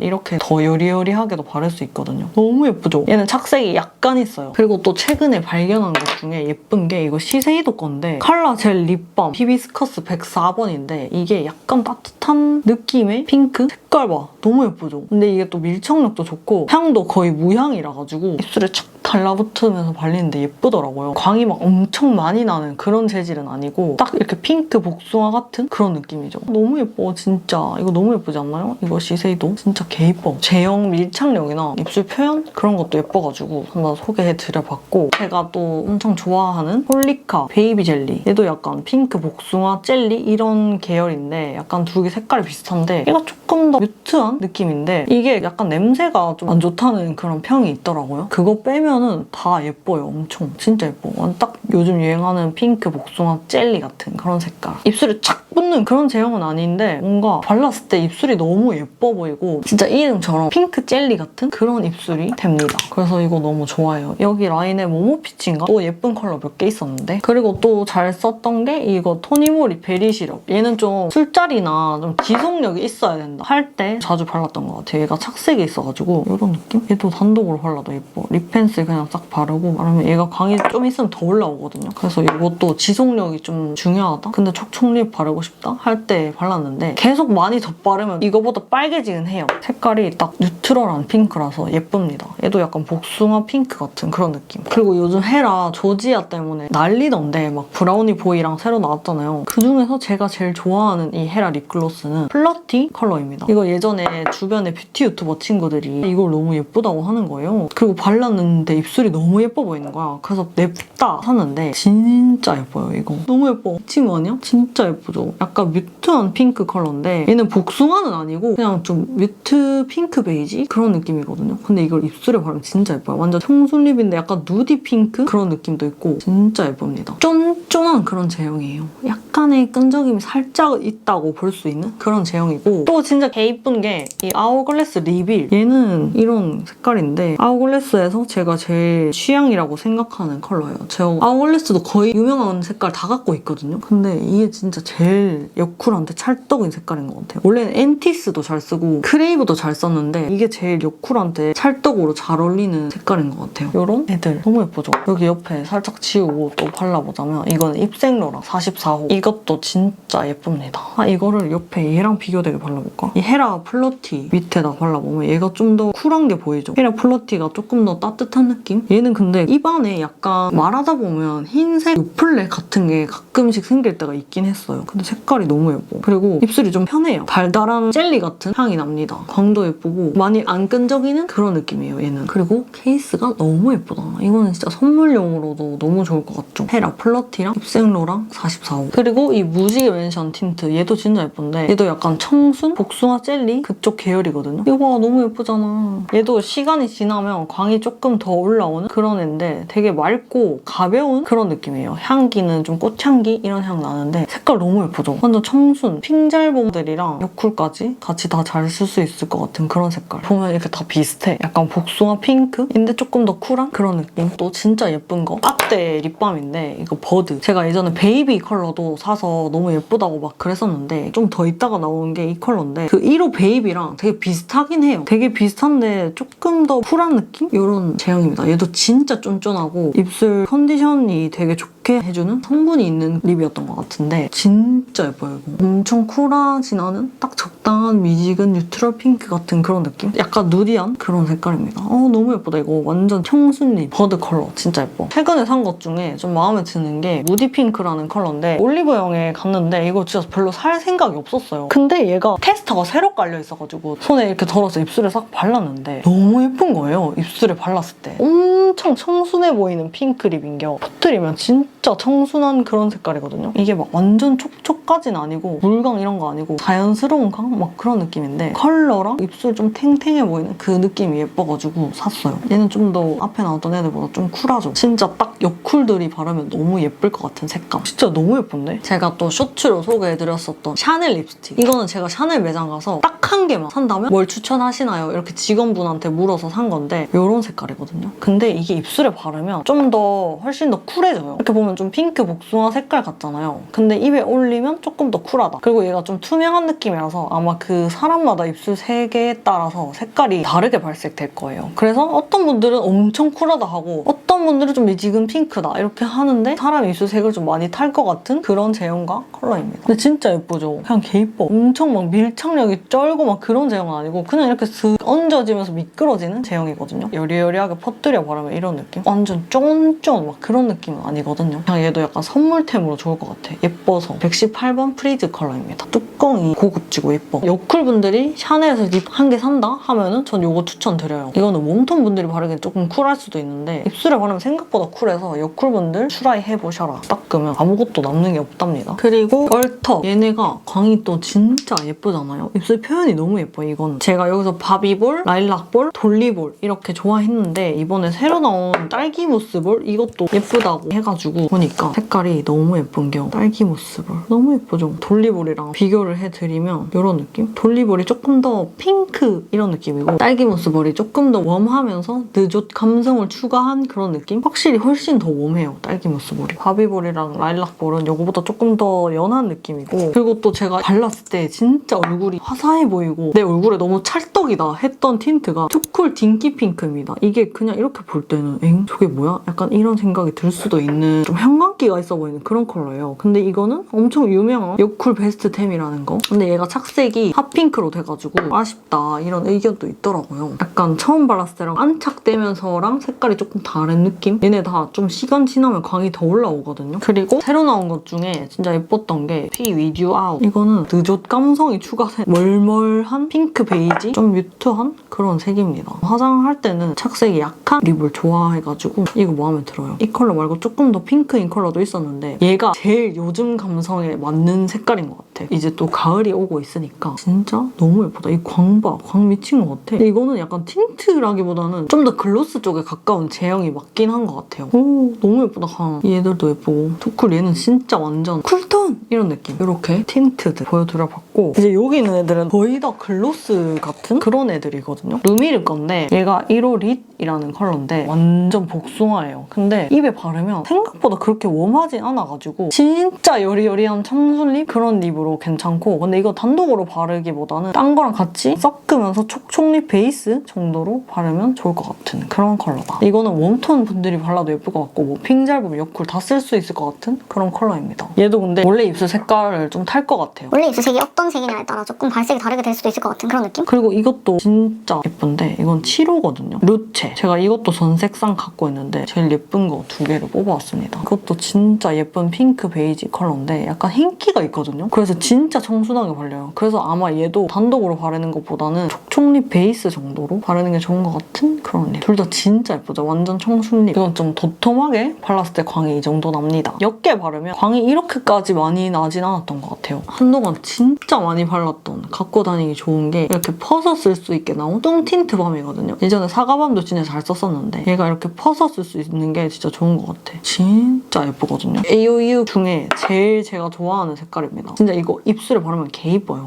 이렇게 더 여리여리하게도 바를 수 있거든요. 너무 예쁘죠? 얘는 착색이 약간 있어요. 그리고 또 최근에 발견한 것 중에 예쁜 게 이거 시세이도 건데 컬러 젤 립밤 히비스커스 104번인데 이게 약간 따뜻한 느낌의 핑크? 색깔 봐. 너무 예쁘죠? 근데 이게 또 밀착력도 좋고 향도 거의 무향이라 가지고 입술에 착 달라붙으면서 발리는데 예쁘더라고요. 광이 막 엄청 많이 나는 그런 재질은 아니고 딱 이렇게 핑크 복숭아 같은 그런 느낌이죠. 너무 예뻐 진짜. 이거 너무 예쁘지 않나요? 이거 시세이도 진짜 개 예뻐. 제형 밀착력이나 입술 표현 그런 것도 예뻐가지고 한번 소개해드려봤고 제가 또 엄청 좋아하는 홀리카 베이비 젤리 얘도 약간 핑크 복숭아 젤리 이런 계열인데 약간 두 개 색깔이 비슷한데 얘가 조금 더 뮤트한 느낌인데 이게 약간 냄새가 좀 안 좋다는 그런 평이 있더라고요. 그거 빼면은 다 예뻐요. 엄청 진짜 예뻐. 딱 요즘 유행하는 핑크 복숭아 젤리 같은 그런 색깔. 입술에 착 붙는 그런 제형은 아닌데 뭔가 발랐을 때 입술이 너무 예뻐 보이고 진짜 이름처럼 핑크 젤리 같은 그런 입술이 됩니다. 그래서 이거 너무 좋아요. 여기 라인에 모모피치인가? 또 예쁜 컬러 몇 개 있었는데 그리고 또 잘 썼던 게 이거 토니모리 베리 시럽. 얘는 좀 술자리나 좀 지속력이 있어야 된다 할 때 자주 발랐던 것 같아요. 얘가 착색이 있어가지고 이런 느낌? 얘도 단독으로 발라도 예뻐. 립 펜슬 그냥 싹 바르고 그러면 얘가 광이 좀 있으면 더 올라오거든요. 그래서 이것도 지속력이 좀 중요하다? 근데 촉촉립 바르고 싶다? 할 때 발랐는데 계속 많이 덧바르면 이거보다 빨개지긴 해요. 색깔이 딱 뉴트럴한 핑크라서 예쁩니다. 얘도 약간 복숭아 핑크 같은 그런 느낌. 그리고 요즘 헤라 조지아 때문에 난리던데 막 브라우니 보이랑 새로 나왔잖아요. 그중에서 제가 제일 좋아하는 이 헤라 립글로스는 플러티 컬러입니다. 이거 예전에 주변에 뷰티 유튜버 친구들이 이걸 너무 예쁘다고 하는 거예요. 그리고 발랐는데 입술이 너무 예뻐 보이는 거야. 그래서 냅다 샀는데 진짜 예뻐요, 이거. 너무 예뻐. 미친 거 아니야? 진짜 예쁘죠? 약간 뮤트한 핑크 컬러인데 얘는 복숭아는 아니고 그냥 좀 뮤트 핑크 베이지? 그런 느낌이거든요. 근데 이걸 입술에 바르면 진짜 예뻐요. 완전 청순립인데 약간 누디 핑크? 그런 느낌도 있고 진짜 예쁩니다. 쫀쫀한 그런 제형이에요. 약간의 끈적임이 살짝 있다고 볼 수 있는 그런 제형이고 또 진짜 개 이쁜 게 이 아워글래스 리빌. 얘는 이런 색깔인데 아워글래스에서 제가 제일 취향이라고 생각하는 컬러예요. 제가 아워글래스도 거의 유명한 색깔 다 갖고 있거든요. 근데 이게 진짜 제일 여쿨한테 찰떡인 색깔인 것 같아요. 원래는 엔티스도 잘 쓰고 크레이브도 잘 썼는데 이게 제일 여쿨한테 찰떡으로 잘 어울리는 색깔인 것 같아요. 이런 애들 너무 예쁘죠? 여기 옆에 살짝 지우고 또 발라보자면 이거는 입생로랑 44호. 이것도 진짜 예쁩니다. 이거를 옆에 얘랑 비교되게 발라볼까? 이 헤라 플러티 밑에다 발라보면 얘가 좀 더 쿨한 게 보이죠? 헤라 플러티가 조금 더 따뜻한 느낌? 얘는 근데 입안에 약간 말하다 보면 흰색 요플레 같은 게 가끔씩 생길 때가 있긴 했어요. 근데 색깔이 너무 예뻐. 그리고 입술이 좀 편해요. 달달한 젤리 같은 향이 납니다. 광도 예쁘고 많이 안 끈적이는 그런 느낌이에요, 얘는. 그리고 케이스가 너무 예쁘다. 이거는 진짜 선물용으로도 너무 좋을 것 같죠? 헤라 플러티랑 입생로랑 44호. 그리고 이 무지개 멘션 틴트. 얘도 진짜 예쁜데 얘도 약간 청순? 복숭아 젤리? 그쪽 계열이거든요. 이거 봐, 너무 예쁘잖아. 얘도 시간이 지나면 광이 조금 더 올라오는 그런 애인데 되게 맑고 가벼운 그런 느낌이에요. 향기는 좀 꽃향기? 이런 향 나는데 색깔 너무 예쁘죠? 완전 청순, 핑잘봉들이랑 여쿨까지 같이 다 잘 쓸 수 있을 것 같은 그런 색깔. 보면 이렇게 다 비슷해. 약간 복숭아 핑크인데 조금 더 쿨한 그런 느낌. 또 진짜 예쁜 거. 빠떼 립밤인데 이거 버드. 제가 예전에 베이비 컬러도 사서 너무 예쁘다고 막 그랬었는데 좀 더 있다가 나온 게 이 컬러인데 그 1호 베이비랑 되게 비슷하긴 해요. 되게 비슷한데 조금 더 쿨한 느낌? 이런 제형입니다. 얘도 진짜 쫀쫀하고 입술 컨디션이 되게 좋게 해주는 성분이 있는 립이었던 것 같은데 진짜 예뻐요, 이거. 엄청 쿨하진 않은 딱 적당한 미지근 뉴트럴 핑크 같은 그런 느낌? 약간 누디한 그런 색깔입니다. 너무 예쁘다. 이거 완전 청순 립 버드 컬러 진짜 예뻐. 최근에 산 것 중에 좀 마음에 드는 게 무디 핑크라는 컬러인데 올리브영에 갔는데 이거 진짜 별로 살 생각이 없었어요. 근데 얘가 테스터가 새로 깔려 있어가지고 손에 이렇게 덜어서 입술에 싹 발랐는데 너무 예쁜 거예요. 입술에 발랐을 때. 엄청 청순해 보이는 핑크립인겨. 퍼뜨리면 진짜 청순한 그런 색깔이거든요. 이게 막 완전 촉촉까진 아니고 물광 이런 거 아니고 자연스러운 강? 막 그런 느낌인데 컬러랑 입술 좀 탱탱해 보이는 그 느낌이 예뻐가지고 샀어요. 얘는 좀 더 앞에 나왔던 애들보다 좀 쿨하죠. 진짜 딱 여쿨들이 바르면 너무 예쁠 것 같은 색감. 진짜 너무 예쁜데? 제가 또 쇼츠로 소개해드렸었던 샤넬 립스틱. 이거는 제가 샤넬 매장 가서 딱 한 개만 산다면 뭘 추천하시나요? 이렇게 직원분한테 물어서 산 건데 이런 색깔이거든요. 근데 이게 입술에 바르면 좀 더 훨씬 더 쿨해져요. 이렇게 보면 좀 핑크 복숭아 색깔 같잖아요. 근데 입에 올리면 조금 더 쿨하다. 그리고 얘가 좀 투명한 느낌이라서 아마 그 사람마다 입술 색에 따라서 색깔이 다르게 발색될 거예요. 그래서 어떤 분들은 엄청 쿨하다 하고 어떤 분들은 좀 미지근 핑크다 이렇게 하는데 사람 입술 색을 좀 많이 탈 것 같은 그런 제형과 컬러입니다. 근데 진짜 예쁘죠? 그냥 개 예뻐. 엄청 막 밀착력이 쩔고 막 그런 제형은 아니고 그냥 이렇게 슥 얹어지면서 미끄러지는 제형이거든요. 여리여리하게 퍼뜨려 바르면 이런 느낌? 완전 쫀쫀 막 그런 느낌은 아니거든요. 그냥 얘도 약간 선물템으로 좋을 것 같아. 예뻐서. 118번 프리즈 컬러입니다. 뚜껑이 고급지고 예뻐. 여쿨분들이 샤넬에서 립 한 개 산다 하면은 전 이거 추천드려요. 이거는 웜톤 분들이 바르기엔 조금 쿨할 수도 있는데 입술에 바르면 생각보다 쿨해서 여쿨분들 트라이 해보셔라. 닦으면 아무것도 남는 게 없답니다. 그리고 얼터. 얘네가 광이 또 진짜 예쁘잖아요. 입술 표현이 너무 예뻐요, 이거는. 제가 여기서 바비볼, 라일락볼, 돌리볼 이렇게 좋아했는데 이번에 새로 나온 딸기 무스볼 이것도 예쁘다고 해가지고 보니까 색깔이 너무 예쁜 게 딸기 모스볼. 너무 예쁘죠? 돌리볼이랑 비교를 해드리면 이런 느낌? 돌리볼이 조금 더 핑크 이런 느낌이고 딸기 모스볼이 조금 더 웜하면서 느조 감성을 추가한 그런 느낌? 확실히 훨씬 더 웜해요, 딸기 모스볼이. 바비볼이랑 라일락볼은 이거보다 조금 더 연한 느낌이고 그리고 또 제가 발랐을 때 진짜 얼굴이 화사해 보이고 내 얼굴에 너무 찰떡이다 했던 틴트가 투쿨 딩키 핑크입니다. 이게 그냥 이렇게 볼 때는 엥? 저게 뭐야? 약간 이런 생각이 들 수도 있는 좀 형광기가 있어 보이는 그런 컬러예요. 근데 이거는 엄청 유명한 요쿨 베스트템이라는 거. 근데 얘가 착색이 핫핑크로 돼가지고 아쉽다 이런 의견도 있더라고요. 약간 처음 발랐을 때랑 안착되면서랑 색깔이 조금 다른 느낌? 얘네 다 좀 시간 지나면 광이 더 올라오거든요. 그리고 새로 나온 것 중에 진짜 예뻤던 게 P With You Out. 이거는 느조 감성이 추가된 멀멀한 핑크 베이지? 좀 뮤트한 그런 색입니다. 화장할 때는 착색이 약한 립을 좋아해가지고 이거 마음에 들어요. 이 컬러 말고 조금 더 핑크인 컬러도 있었는데 얘가 제일 요즘 감성에 맞는 색깔인 것 같아. 이제 또 가을이 오고 있으니까 진짜 너무 예쁘다. 이 광 봐. 광 미친 것 같아. 이거는 약간 틴트라기보다는 좀 더 글로스 쪽에 가까운 제형이 맞긴 한 것 같아요. 오, 너무 예쁘다, 광. 얘들도 예쁘고. 투쿨 얘는 진짜 완전 쿨톤! 이런 느낌. 이렇게 틴트들 보여드려봤고 이제 여기 있는 애들은 거의 다 글로스 같은 그런 애들이거든요. 루미르 건데 얘가 1호 릿이라는 컬러인데 완전 복숭아예요. 근데 입에 바르면 생각보다 그렇게 웜하진 않아가지고 진짜 여리여리한 청순립? 그런 립으로 괜찮고 근데 이거 단독으로 바르기보다는 딴 거랑 같이 섞으면서 촉촉립 베이스 정도로 바르면 좋을 것 같은 그런 컬러다. 이거는 웜톤 분들이 발라도 예쁠 것 같고 뭐 핑잘붐, 여쿨 다 쓸 수 있을 것 같은 그런 컬러입니다. 얘도 근데 원래 입술 색깔을 좀 탈 것 같아요. 원래 입술색이 어떤 색이냐에 따라 조금 발색이 다르게 될 수도 있을 것 같은 그런 느낌? 그리고 이것도 진짜 예쁜데 이건 7호거든요. 루체. 제가 이것도 전 색상 갖고 있는데 제일 예쁜 거 2개를 뽑아왔습니다. 이것도 진짜 예쁜 핑크 베이지 컬러인데 약간 흰기가 있거든요. 그래서 진짜 청순하게 발려요. 그래서 아마 얘도 단독으로 바르는 것보다는 촉촉립 베이스 정도로 바르는 게 좋은 것 같은 그런 립. 둘 다 진짜 예쁘죠? 완전 청순립. 이건 좀 도톰하게 발랐을 때 광이 이 정도 납니다. 옅게 바르면 광이 이렇게까지 많이 나진 않았던 것 같아요. 한동안 진짜 많이 발랐던 갖고 다니기 좋은 게 이렇게 퍼서 쓸 수 있게 나온 뚱 틴트 밤이거든요. 예전에 사과밤도 진짜 잘 썼었는데 얘가 이렇게 퍼서 쓸 수 있는 게 진짜 좋은 것 같아. 진짜 예쁘거든요. AOU 중에 제일 제가 좋아하는 색깔입니다. 진짜 이거 입술에 바르면 개 이뻐요.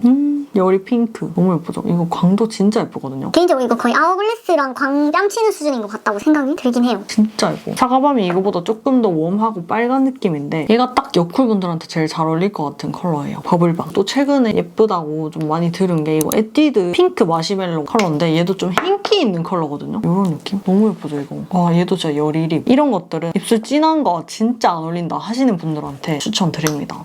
여리 핑크. 너무 예쁘죠? 이거 광도 진짜 예쁘거든요. 개인적으로 이거 거의 아워글래스랑 광 뺨치는 수준인 것 같다고 생각이 들긴 해요. 진짜 예뻐. 사과밤이 이거보다 조금 더 웜하고 빨간 느낌인데 얘가 딱 여쿨분들한테 제일 잘 어울릴 것 같은 컬러예요. 버블밤. 또 최근에 예쁘다고 좀 많이 들은 게 이거 에뛰드 핑크 마시멜로 컬러인데 얘도 좀 흰기 있는 컬러거든요. 이런 느낌? 너무 예쁘죠, 이거? 와, 얘도 진짜 여리립. 이런 것들은 입술 진한 거 진짜 안 어울린다 하시는 분들한테 추천드립니다.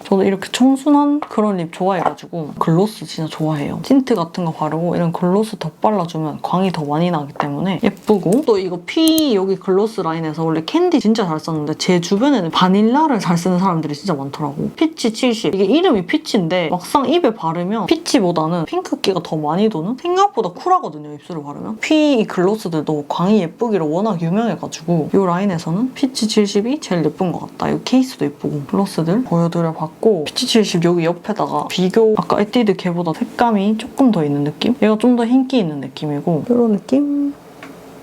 저도 이렇게 청순한 그런 립 좋아해가지고 글로스 진짜 좋아해요. 틴트 같은 거 바르고 이런 글로스 덧 발라주면 광이 더 많이 나기 때문에 예쁘고 또 이거 P 여기 글로스 라인에서 원래 캔디 진짜 잘 썼는데 제 주변에는 바닐라를 잘 쓰는 사람들이 진짜 많더라고. 피치 70. 이게 이름이 피치인데 막상 입에 바르면 피치보다는 핑크기가 더 많이 도는? 생각보다 쿨하거든요, 입술을 바르면. P 이 글로스들도 광이 예쁘기로 워낙 유명해가지고 이 라인에서는 피치 70이 제일 예쁜 것 같다. 이 케이스도 예쁘고 글로스들 보여드려봤고 피치 70 여기 옆에다가 비교 아까 에뛰드 걔보다 색감이 조금 더 있는 느낌? 얘가 좀 더 흰기 있는 느낌이고 이런 느낌?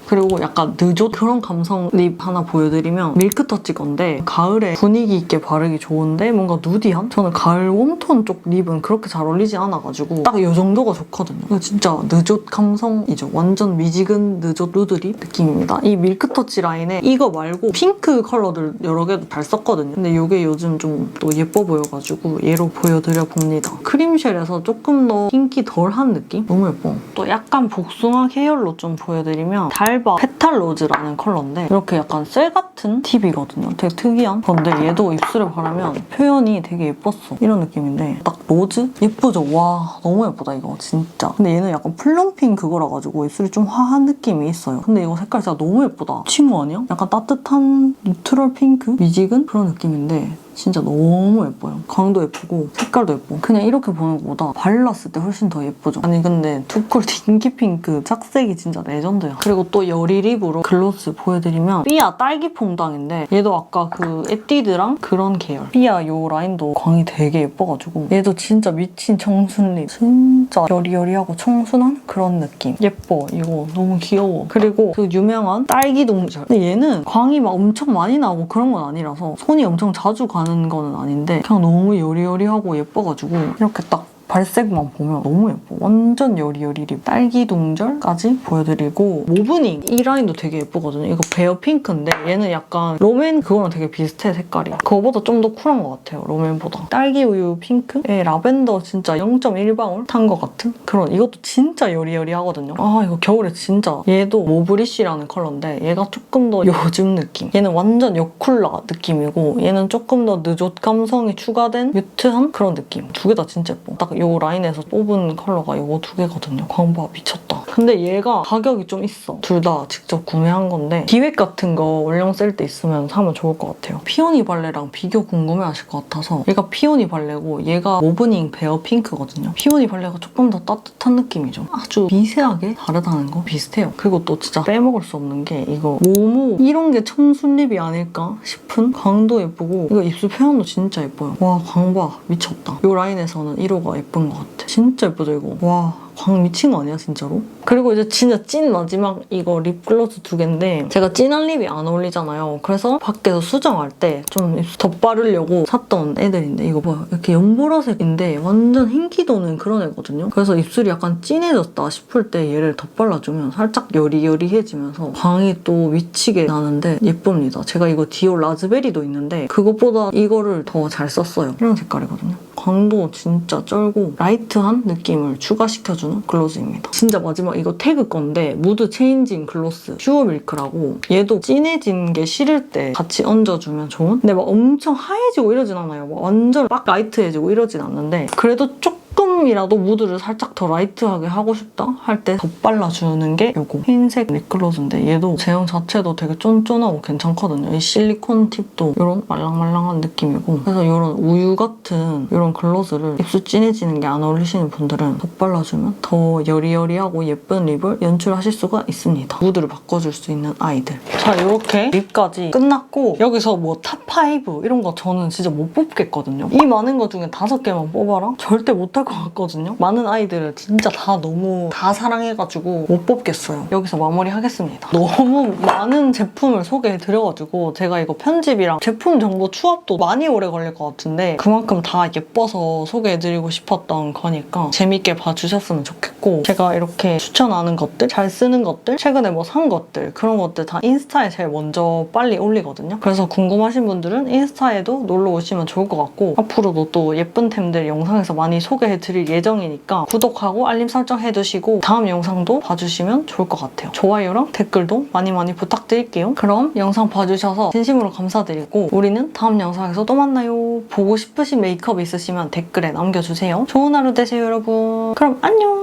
그리고 약간 느조 그런 감성 립 하나 보여드리면 밀크터치 건데 가을에 분위기 있게 바르기 좋은데 뭔가 누디한? 저는 가을 웜톤 쪽 립은 그렇게 잘 어울리지 않아가지고 딱 이 정도가 좋거든요. 이거 진짜 느조 감성이죠. 완전 미지근 느조 누드립 느낌입니다. 이 밀크터치 라인에 이거 말고 핑크 컬러들 여러 개도 잘 썼거든요. 근데 이게 요즘 좀 또 예뻐 보여가지고 얘로 보여드려 봅니다. 크림쉘에서 조금 더 핑키 덜한 느낌? 너무 예뻐. 또 약간 복숭아 계열로 좀 보여드리면 달바 페탈로즈라는 컬러인데 이렇게 약간 셀 같은 팁이거든요. 되게 특이한 건데 얘도 입술에 바르면 표현이 되게 예뻤어. 이런 느낌인데 딱 로즈? 예쁘죠? 와, 너무 예쁘다 이거 진짜. 근데 얘는 약간 플럼핑 그거라 가지고 입술이 좀 화한 느낌이 있어요. 근데 이거 색깔 진짜 너무 예쁘다. 친구 아니야? 약간 따뜻한 뉴트럴 핑크? 미지근? 그런 느낌인데 진짜 너무 예뻐요. 광도 예쁘고 색깔도 예쁘고 그냥 이렇게 보는 것보다 발랐을 때 훨씬 더 예쁘죠. 아니 근데 두쿨 딩기핑크 짝색이 진짜 레전드야. 그리고 또 여리립으로 글로스 보여드리면 삐아 딸기 퐁당인데 얘도 아까 그 에뛰드랑 그런 계열. 삐아 요 라인도 광이 되게 예뻐가지고 얘도 진짜 미친 청순립. 진짜 여리여리하고 청순한 그런 느낌. 예뻐. 이거 너무 귀여워. 그리고 그 유명한 딸기 동절. 근데 얘는 광이 막 엄청 많이 나고 그런 건 아니라서 손이 엄청 자주 가는 거는 아닌데 그냥 너무 여리여리하고 예뻐가지고 이렇게 딱 발색만 보면 너무 예뻐. 완전 여리여리립. 딸기 동절까지 보여드리고 모브닝 이 라인도 되게 예쁘거든요. 이거 베어 핑크인데 얘는 약간 롬앤 그거랑 되게 비슷해 색깔이. 그거보다 좀 더 쿨한 것 같아요. 롬앤보다. 딸기 우유 핑크에 라벤더 진짜 0.1방울 탄 것 같은 그런 이것도 진짜 여리여리하거든요. 아 이거 겨울에 진짜 얘도 모브리쉬라는 컬러인데 얘가 조금 더 요즘 느낌. 얘는 완전 여쿨라 느낌이고 얘는 조금 더 느조 감성이 추가된 뮤트한 그런 느낌. 두 개 다 진짜 예뻐. 딱 요 라인에서 뽑은 컬러가 요거 두 개거든요. 광봐 미쳤다. 근데 얘가 가격이 좀 있어. 둘 다 직접 구매한 건데 기획 같은 거 올영 셀 때 있으면 사면 좋을 것 같아요. 피오니 발레랑 비교 궁금해하실 것 같아서 얘가 피오니 발레고 얘가 모브닝 베어 핑크거든요. 피오니 발레가 조금 더 따뜻한 느낌이죠. 아주 미세하게 다르다는 거 비슷해요. 그리고 또 진짜 빼먹을 수 없는 게 이거 모모 이런 게 청순립이 아닐까 싶은 광도 예쁘고 이거 입술 표현도 진짜 예뻐요. 와 광봐 미쳤다. 요 라인에서는 1호가 예쁜 것 같아. 진짜 예쁘죠 이거. 와 광 미친 거 아니야 진짜로? 그리고 이제 진짜 찐 마지막 이거 립글로스 두 개인데 제가 진한 립이 안 어울리잖아요. 그래서 밖에서 수정할 때 좀 덧바르려고 샀던 애들인데 이거 봐요. 이렇게 연보라색인데 완전 흰기 도는 그런 애거든요. 그래서 입술이 약간 진해졌다 싶을 때 얘를 덧발라주면 살짝 여리여리해지면서 광이 또 미치게 나는데 예쁩니다. 제가 이거 디올 라즈베리도 있는데 그것보다 이거를 더 잘 썼어요. 이런 색깔이거든요. 광도 진짜 쩔고 라이트한 느낌을 추가시켜주는 글로즈입니다. 진짜 마지막 이거 태그 건데 무드 체인징 글로스 퓨어 밀크라고 얘도 진해진 게 싫을 때 같이 얹어주면 좋은? 근데 막 엄청 하얘지고 이러진 않아요. 막 완전 막 라이트해지고 이러진 않는데 그래도 조금이라도 무드를 살짝 더 라이트하게 하고 싶다 할 때 덧발라주는 게 요거 흰색 립글로즈인데 얘도 제형 자체도 되게 쫀쫀하고 괜찮거든요. 이 실리콘 팁도 이런 말랑말랑한 느낌이고 그래서 이런 우유 같은 이런 글로즈를 입술 진해지는 게 안 어울리시는 분들은 덧발라주면 더 여리여리하고 예쁜 립을 연출하실 수가 있습니다. 무드를 바꿔줄 수 있는 아이들. 자 이렇게 립까지 끝났고 여기서 뭐 탑5 이런 거 저는 진짜 못 뽑겠거든요. 이 많은 거 중에 5개만 뽑아라? 절대 못할 것 같거든요. 많은 아이들을 진짜 너무 사랑해가지고 못 뽑겠어요. 여기서 마무리하겠습니다. 너무 많은 제품을 소개해드려가지고 제가 이거 편집이랑 제품 정보 추합도 많이 오래 걸릴 것 같은데 그만큼 다 예뻐서 소개해드리고 싶었던 거니까 재밌게 봐주셨으면 좋겠고 제가 이렇게 추천하는 것들, 잘 쓰는 것들, 최근에 뭐 산 것들 그런 것들 다 인스타에 제일 먼저 빨리 올리거든요. 그래서 궁금하신 분들은 인스타에도 놀러 오시면 좋을 것 같고 앞으로도 또 예쁜 템들 영상에서 많이 소개해드릴 예정이니까 구독하고 알림 설정 해두시고 다음 영상도 봐주시면 좋을 것 같아요. 좋아요랑 댓글도 많이 부탁드릴게요. 그럼 영상 봐주셔서 진심으로 감사드리고 우리는 다음 영상에서 또 만나요. 보고 싶으신 메이크업 있으시면 댓글에 남겨주세요. 좋은 하루 되세요 여러분. 그럼 안녕.